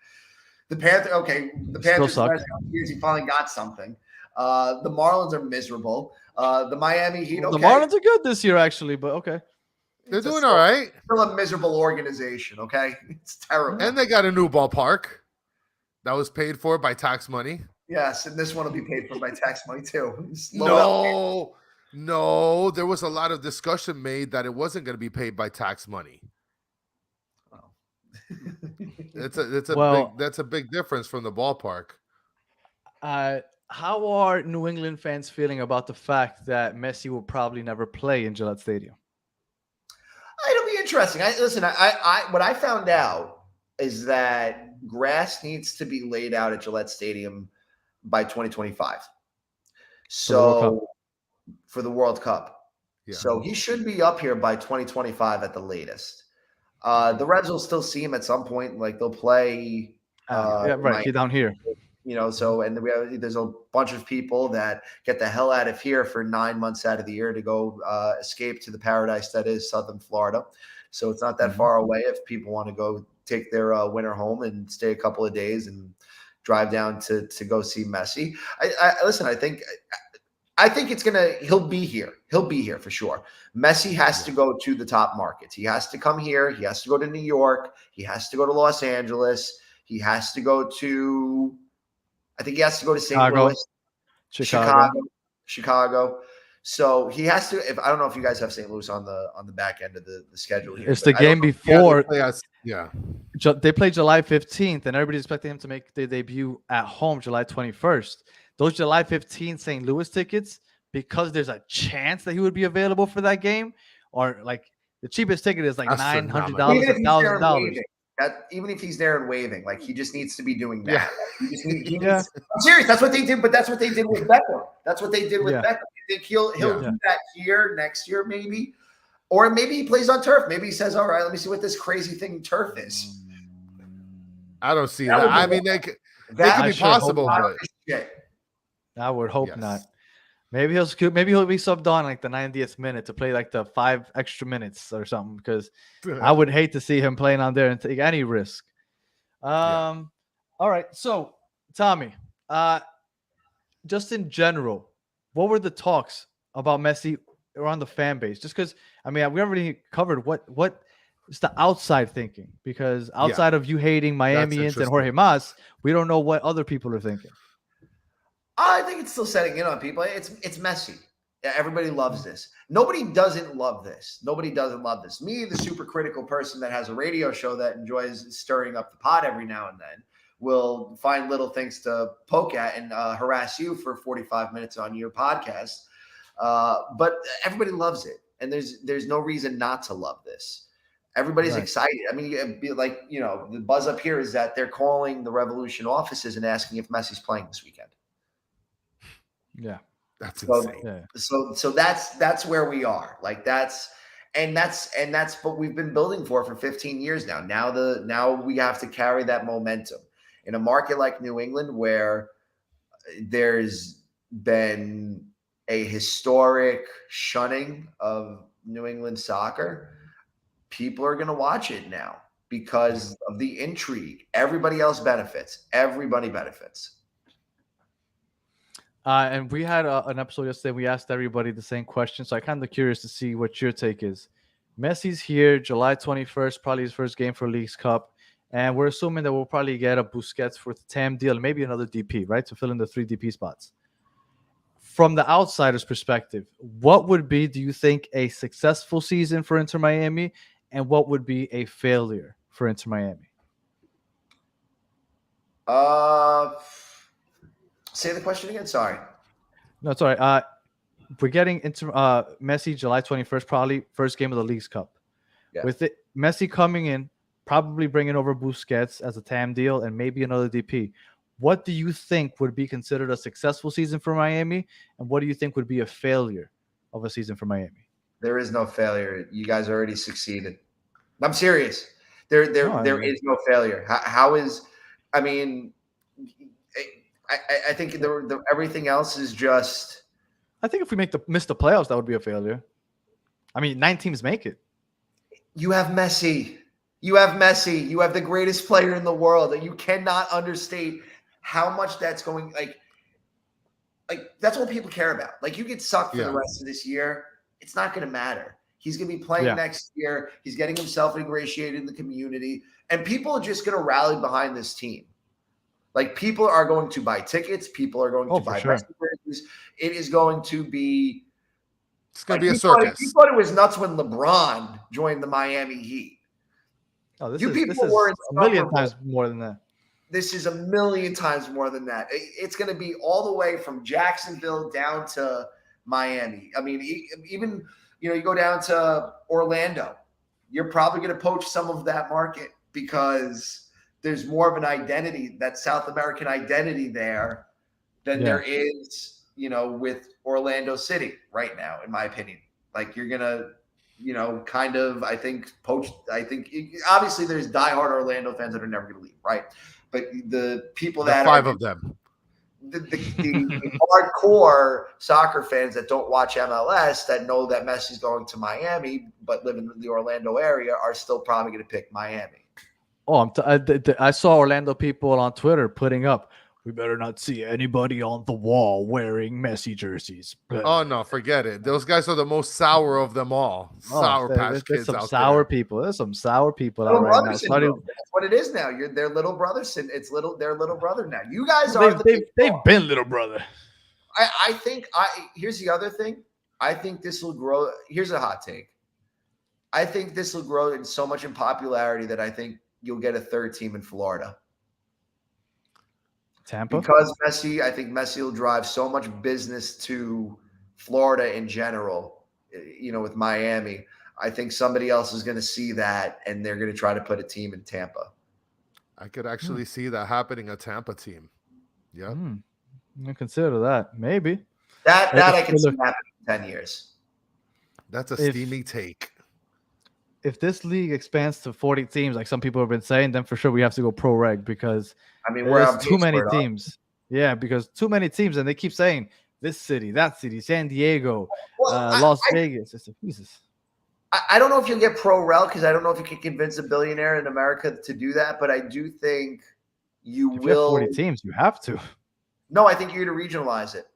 The Panthers suck. Years he finally got something. The Marlins are miserable. The Miami Heat. Okay. The Marlins are good this year, actually, but okay. They're doing all right. Still a miserable organization, okay? It's terrible. And they got a new ballpark that was paid for by tax money. Yes, and this one will be paid for by tax money too. No, there was a lot of discussion made that it wasn't going to be paid by tax money. That's a big difference from the ballpark. How are New England fans feeling about the fact that Messi will probably never play in Gillette Stadium? It'll be interesting. What I found out is that grass needs to be laid out at Gillette Stadium by 2025. So for the World Cup. Yeah. So he should be up here by 2025 at the latest. The Reds will still see him at some point. Like, they'll play. Right, down here. So and there's a bunch of people that get the hell out of here for 9 months out of the year to go escape to the paradise that is Southern Florida. So it's not that far away if people want to go take their winter home and stay a couple of days and drive down to go see Messi. Listen, I think he'll be here. He'll be here for sure. Messi has to go to the top markets. He has to come here. He has to go to New York. He has to go to Los Angeles. He has to go to, I think he has to go to St. Louis, Chicago. So he has to, I don't know if you guys have St. Louis on the back end of the schedule here. It's the game before. Yeah. They play July 15th, and everybody's expecting him to make their debut at home July 21st. Those July 15th St. Louis tickets, because there's a chance that he would be available for that game, or like the cheapest ticket is like $900, $1,000. Even if he's there and waving, like he just needs to be doing that. Yeah. I'm serious. That's what they did, but that's what they did with Beckham. That's what they did with Beckham. I think he'll do that here next year, maybe. Or maybe he plays on turf. Maybe he says, all right, let me see what this crazy thing turf is. I don't see that. I mean, that could be possible, but I would hope not. Maybe he'll be subbed on like the 90th minute to play like the 5 extra minutes or something, because I would hate to see him playing on there and take any risk. All right. So, Tommy, just in general, what were the talks about Messi around the fan base? Just because, I mean, we already covered what is the outside thinking, because outside of you hating Miamians and Jorge Mas, we don't know what other people are thinking. I think it's still setting in on people. It's Messi. Yeah, everybody loves this. Nobody doesn't love this. Me, the super critical person that has a radio show that enjoys stirring up the pot every now and then, will find little things to poke at and harass you for 45 minutes on your podcast. But everybody loves it, and there's no reason not to love this. Everybody's excited. I mean, the buzz up here is that they're calling the Revolution offices and asking if Messi's playing this weekend. Yeah, that's insane. So that's where we are. Like that's what we've been building for 15 years now. Now we have to carry that momentum in a market like New England, where there's been a historic shunning of New England soccer. People are going to watch it now because of the intrigue. Everybody else benefits. Everybody benefits. And we had an episode yesterday. We asked everybody the same question. So I'm kind of curious to see what your take is. Messi's here July 21st, probably his first game for Leagues Cup. And we're assuming that we'll probably get a Busquets for the TAM deal, and maybe another DP, right? To fill in the 3 DP spots. From the outsider's perspective, what would be, do you think, a successful season for Inter Miami? And what would be a failure for Inter Miami? Say the question again. Sorry. No, sorry. We're getting into Messi July 21st, probably first game of the Leagues Cup. Yeah. With it, Messi coming in, probably bringing over Busquets as a TAM deal and maybe another DP. What do you think would be considered a successful season for Miami? And what do you think would be a failure of a season for Miami? There is no failure. You guys already succeeded. I'm serious. There is no failure. How is? I mean, I think everything else is just. I think if we miss the playoffs, that would be a failure. I mean, 9 teams make it. You have Messi. You have the greatest player in the world, and you cannot understate how much that's going. Like that's what people care about. Like, you get sucked for the rest of this year. It's not going to matter. He's going to be playing next year. He's getting himself ingratiated in the community. And people are just going to rally behind this team. Like, people are going to buy tickets. People are going to buy jerseys. It is going to be – it's going to be a circus. You thought it was nuts when LeBron joined the Miami Heat. Oh, this is a million times more than that. This is a million times more than that. It's going to be all the way from Jacksonville down to Miami. I mean, even – you go down to Orlando, you're probably going to poach some of that market because there's more of an identity, that South American identity there than there is, with Orlando City right now, in my opinion. Like, you're going to, kind of, I think, poach. I think obviously there's diehard Orlando fans that are never going to leave, right? but the people The that five are of them. the hardcore soccer fans that don't watch MLS that know that Messi's going to Miami but live in the Orlando area are still probably going to pick Miami. Oh, I saw Orlando people on Twitter putting up, we better not see anybody on the wall wearing Messi jerseys. Oh no, forget it. Those guys are the most sour of them all. Sour Patch there's Kids some out sour there. people. There's some sour people out Little right brother now. syndrome. That's what it is now. You're their little brother. It's their little brother now. You guys are the big They've dog. been little brother. I think here's the other thing. I think this will grow. Here's a hot take. I think this will grow in so much in popularity that I think you'll get a third team in Florida. Tampa? Because Messi, I think Messi will drive so much business to Florida in general, with Miami. I think somebody else is going to see that, and they're going to try to put a team in Tampa. I could actually see that happening, a Tampa team. Yeah. I consider that. Maybe. That I can see happening in 10 years. That's a steamy take. If this league expands to 40 teams, like some people have been saying, then for sure we have to go pro reg because there's too many teams. Yeah, because too many teams, and they keep saying this city, that city, San Diego, Las Vegas. It's Jesus. I don't know if you'll get pro rel because I don't know if you can convince a billionaire in America to do that, but I do think you if will. You have 40 teams, you have to. No, I think you're going to regionalize it.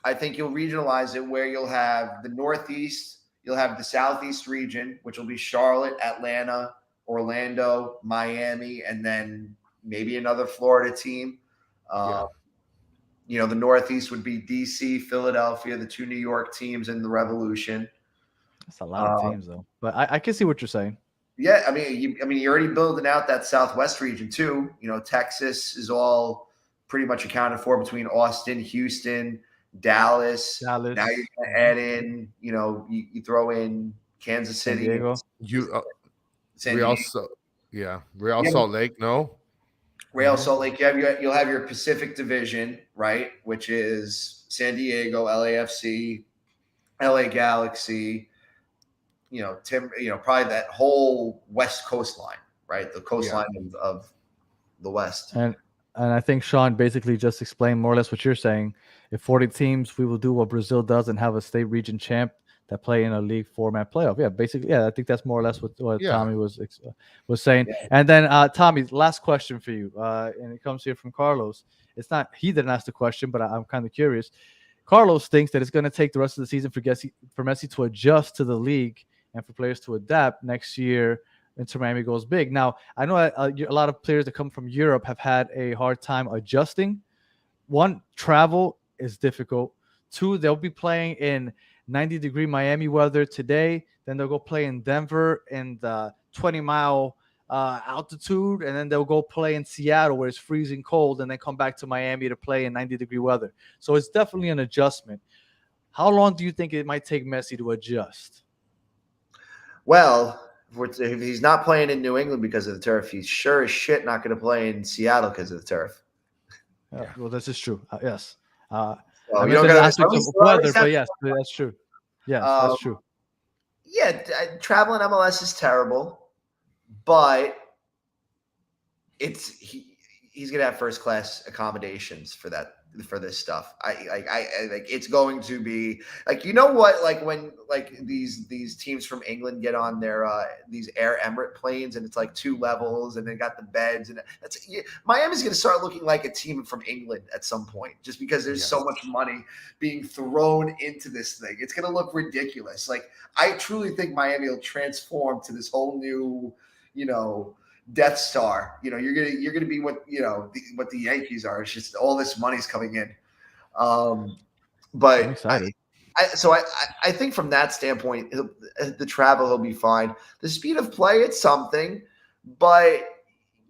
I think you'll regionalize it where you'll have the Northeast. You'll have the Southeast region, which will be Charlotte, Atlanta, Orlando, Miami, and then maybe another Florida team. The Northeast would be DC, Philadelphia, the two New York teams, and the Revolution. That's a lot of teams, though. But I can see what you're saying. Yeah, I mean, you're already building out that Southwest region too. Texas is all pretty much accounted for between Austin, Houston, Dallas. Now you're going to add in, you throw in Kansas City, San Diego. Real Salt Lake. No, Real Salt Lake. You'll have your Pacific Division, right, which is San Diego, LAFC, LA Galaxy. Probably that whole West coastline, right, the coastline of the West. And I think Sean basically just explained more or less what you're saying. If 40 teams, we will do what Brazil does and have a state region champ that play in a league format playoff. Yeah, basically, I think that's more or less what Tommy was saying. Yeah. And then Tommy, last question for you, and it comes here from Carlos. It's not he didn't ask the question, but I'm kind of curious. Carlos thinks that it's going to take the rest of the season for Messi to adjust to the league and for players to adapt next year until Miami goes big. Now, I know a lot of players that come from Europe have had a hard time adjusting. One, travel is difficult. Two, they'll be playing in 90-degree Miami weather today. Then they'll go play in Denver in the 20-mile altitude. And then they'll go play in Seattle where it's freezing cold and then come back to Miami to play in 90-degree weather. So it's definitely an adjustment. How long do you think it might take Messi to adjust? Well, if he's not playing in New England because of the turf, he's sure as shit not going to play in Seattle because of the turf. Yeah. Well, this is true. Yes. You don't got aspects of weather, but yes, that's true. Yes, that's true. Yeah, traveling MLS is terrible, but he's going to have first class accommodations for this stuff. It's going to be like, what, when these teams from England get on their these Air Emirate planes and it's like 2 levels and they got the beds and Miami's going to start looking like a team from England at some point just because there's so much money being thrown into this thing. It's going to look ridiculous. Like, I truly think Miami will transform to this whole new, Death Star. You're gonna be what what the Yankees are. It's just all this money's coming in. But I'm excited. I think from that standpoint, the travel he'll be fine. The speed of play, it's something, but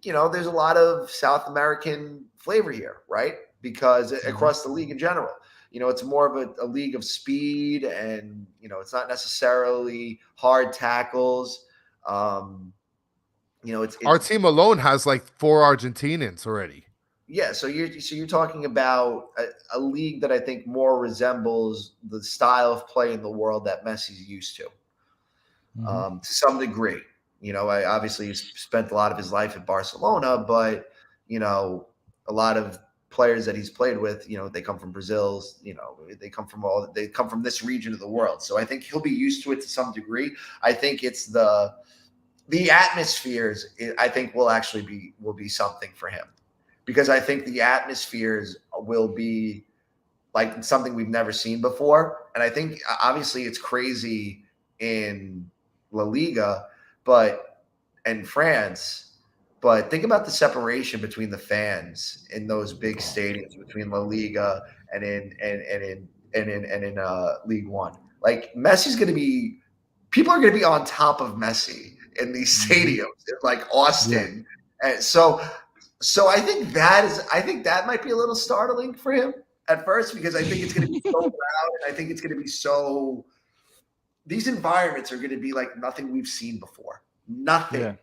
there's a lot of South American flavor here, right? Because across the league in general, it's more of a league of speed, and it's not necessarily hard tackles. Our team alone has like 4 Argentinians already. Yeah, so you're talking about a league that I think more resembles the style of play in the world that Messi's used to some degree. Obviously he's spent a lot of his life at Barcelona, but a lot of players that he's played with, they come from Brazil, they come from this region of the world. So I think he'll be used to it to some degree. I think it's the atmospheres, I think will be something for him, because I think the atmospheres will be like something we've never seen before. And I think obviously it's crazy in La Liga, and France, but think about the separation between the fans in those big stadiums between La Liga and in League One. Like people are going to be on top of Messi in these stadiums, like Austin. Yeah. And so I think that might be a little startling for him at first, because I think it's going to be so loud, and I think it's going to be so. These environments are going to be like nothing we've seen before. Nothing. Yeah.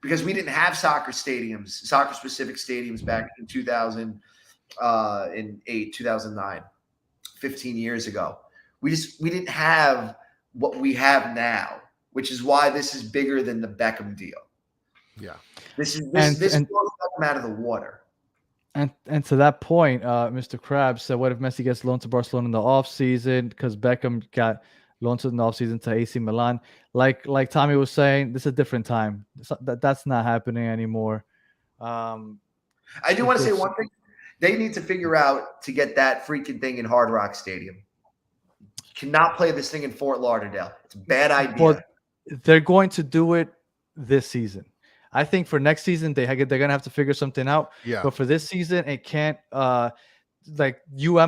Because we didn't have soccer-specific stadiums back in 2008, 2009, 15 years ago. We didn't have what we have now, which is why this is bigger than the Beckham deal. Yeah. This blows Beckham out of the water. And to that point, Mr. Krabs said, what if Messi gets loaned to Barcelona in the offseason? Because Beckham got loaned in the offseason to AC Milan. Like Tommy was saying, this is a different time. That's not happening anymore. I do want to say one thing. They need to figure out to get that freaking thing in Hard Rock Stadium. You cannot play this thing in Fort Lauderdale. It's a bad idea. Well, they're going to do it this season. I think for next season, they're going to have to figure something out. Yeah. But for this season, it can't like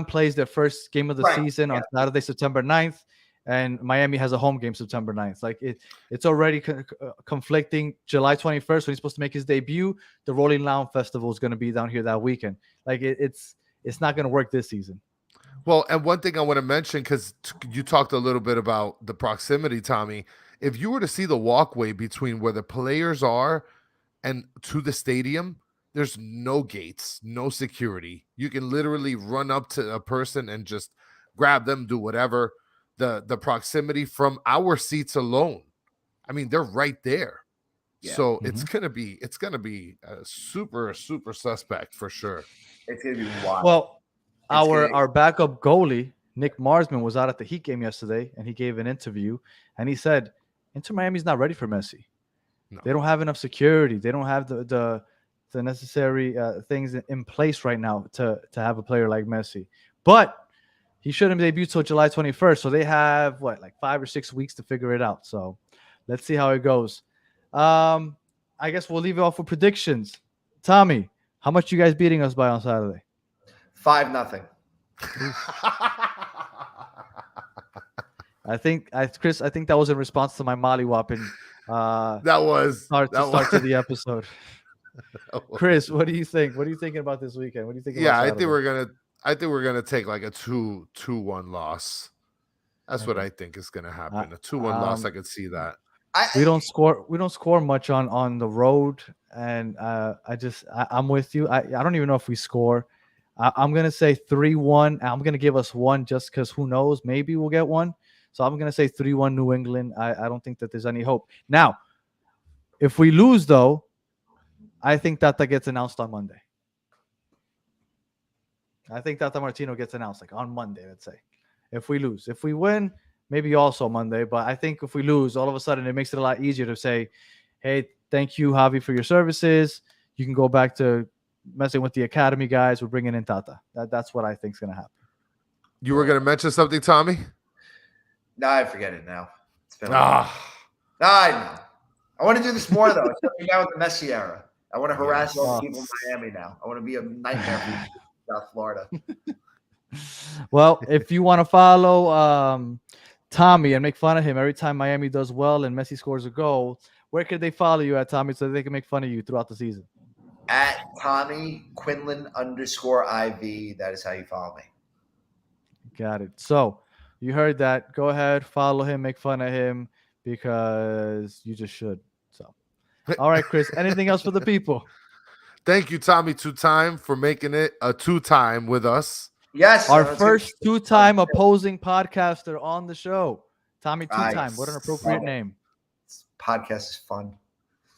plays their first game of the season on Saturday, September 9th. And Miami has a home game September 9th. Like it's already conflicting. July 21st, when he's supposed to make his debut, the Rolling Loud Festival is going to be down here that weekend. Like it's not going to work this season. Well, and one thing I want to mention, because you talked a little bit about the proximity, Tommy. If you were to see the walkway between where the players are and to the stadium, there's no gates, no security. You can literally run up to a person and just grab them, do whatever. The proximity from our seats alone, I mean, they're right there. Yeah. So it's gonna be a super suspect for sure. It's gonna be wild. Well, our backup goalie Nick Marsman was out at the Heat game yesterday, and he gave an interview, and he said Inter Miami's not ready for Messi. No. They don't have enough security. They don't have the necessary things in place right now to have a player like Messi. But he shouldn't debut till July 21st. So they have, 5 or 6 weeks to figure it out. So let's see how it goes. I guess we'll leave it off with predictions. Tommy, how much you guys beating us by on Saturday? 5-0. Chris, I think that was in response to my mollywhopping. That was start to the episode. Chris, what do you think? What are you thinking about this weekend? What do you think? Yeah, I think we're gonna take like a 2-1 loss. That's what I think is gonna happen. A 2-1 loss. I could see that. We don't score much on the road, and I'm with you. I don't even know if we score. I'm gonna say 3-1. I'm gonna give us one just because who knows? Maybe we'll get one. So I'm gonna say 3-1 New England. I don't think that there's any hope. Now, if we lose though, I think that gets announced on Monday. I think Tata Martino gets announced on Monday, let's say. If we lose. If we win, maybe also Monday. But I think if we lose, all of a sudden it makes it a lot easier to say, hey, thank you, Javi, for your services. You can go back to messing with the academy guys. We're bringing in Tata. That's what I think is going to happen. You were going to mention something, Tommy? No, I forget it now. It's been I know. I want to do this more, though. Especially now with the Messi era. I want to harass all the people in Miami now. I want to be a nightmare for South Florida. Well, if you want to follow Tommy and make fun of him every time Miami does well and Messi scores a goal, where could they follow you at, Tommy, so they can make fun of you throughout the season? At Tommy Quinlan_IV. That is how you follow me. Got it. So you heard that. Go ahead, follow him, make fun of him, because you just should. So, all right, Chris, anything else for the people? Thank you, Tommy, 2-time, for making it a 2-time with us. Yes. Our first 2-time opposing podcaster on the show. Tommy 2-time. What an appropriate name. This podcast is fun.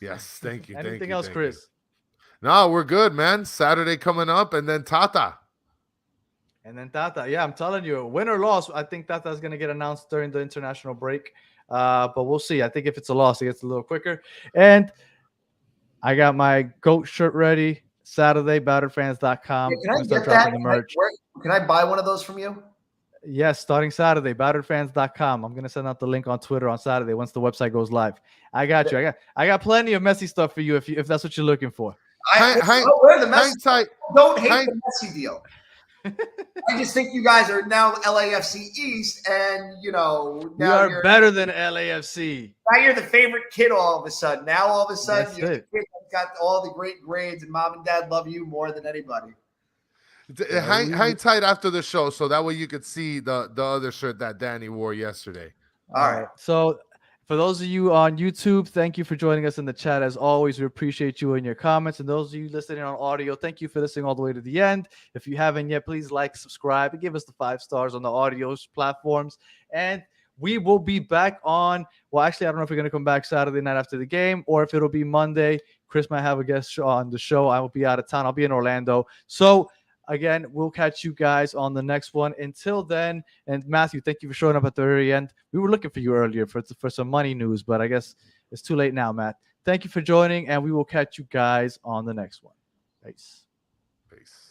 Yes, thank you. Anything else, Chris? No, we're good, man. Saturday coming up, and then Tata. And then Tata, yeah, I'm telling you, win or loss, I think Tata's going to get announced during the international break. But we'll see. I think if it's a loss, it gets a little quicker. And I got my GOAT shirt ready. Saturday, batteredfans.com. Yeah, I'm can I going to start get that? dropping the merch. Can I buy one of those from you? Yes, starting Saturday, batteredfans.com. I'm going to send out the link on Twitter on Saturday once the website goes live. I got you. I got plenty of messy stuff for you if that's what you're looking for. I'll wear the Messi. Hindsight. Don't hate the Messi deal. I just think you guys are now LAFC East, and we now are better than LAFC. now you're the favorite kid all of a sudden. Now all of a sudden That's you're it. the kid that's got all the great grades, and mom and dad love you more than anybody. Hang tight after the show, so that way you could see the other shirt that Danny wore yesterday. All right. So for those of you on YouTube, thank you for joining us in the chat. As always, we appreciate you and your comments. And those of you listening on audio, thank you for listening all the way to the end. If you haven't yet, please like, subscribe, and give us the 5 stars on the audio platforms. And we will be back on, well, actually, I don't know if we're going to come back Saturday night after the game or if it'll be Monday. Chris might have a guest on the show. I will be out of town. I'll be in Orlando. So again, we'll catch you guys on the next one. Until then, and Matthew, thank you for showing up at the very end. We were looking for you earlier for some money news, but I guess it's too late now, Matt. Thank you for joining, and we will catch you guys on the next one. Peace. Peace.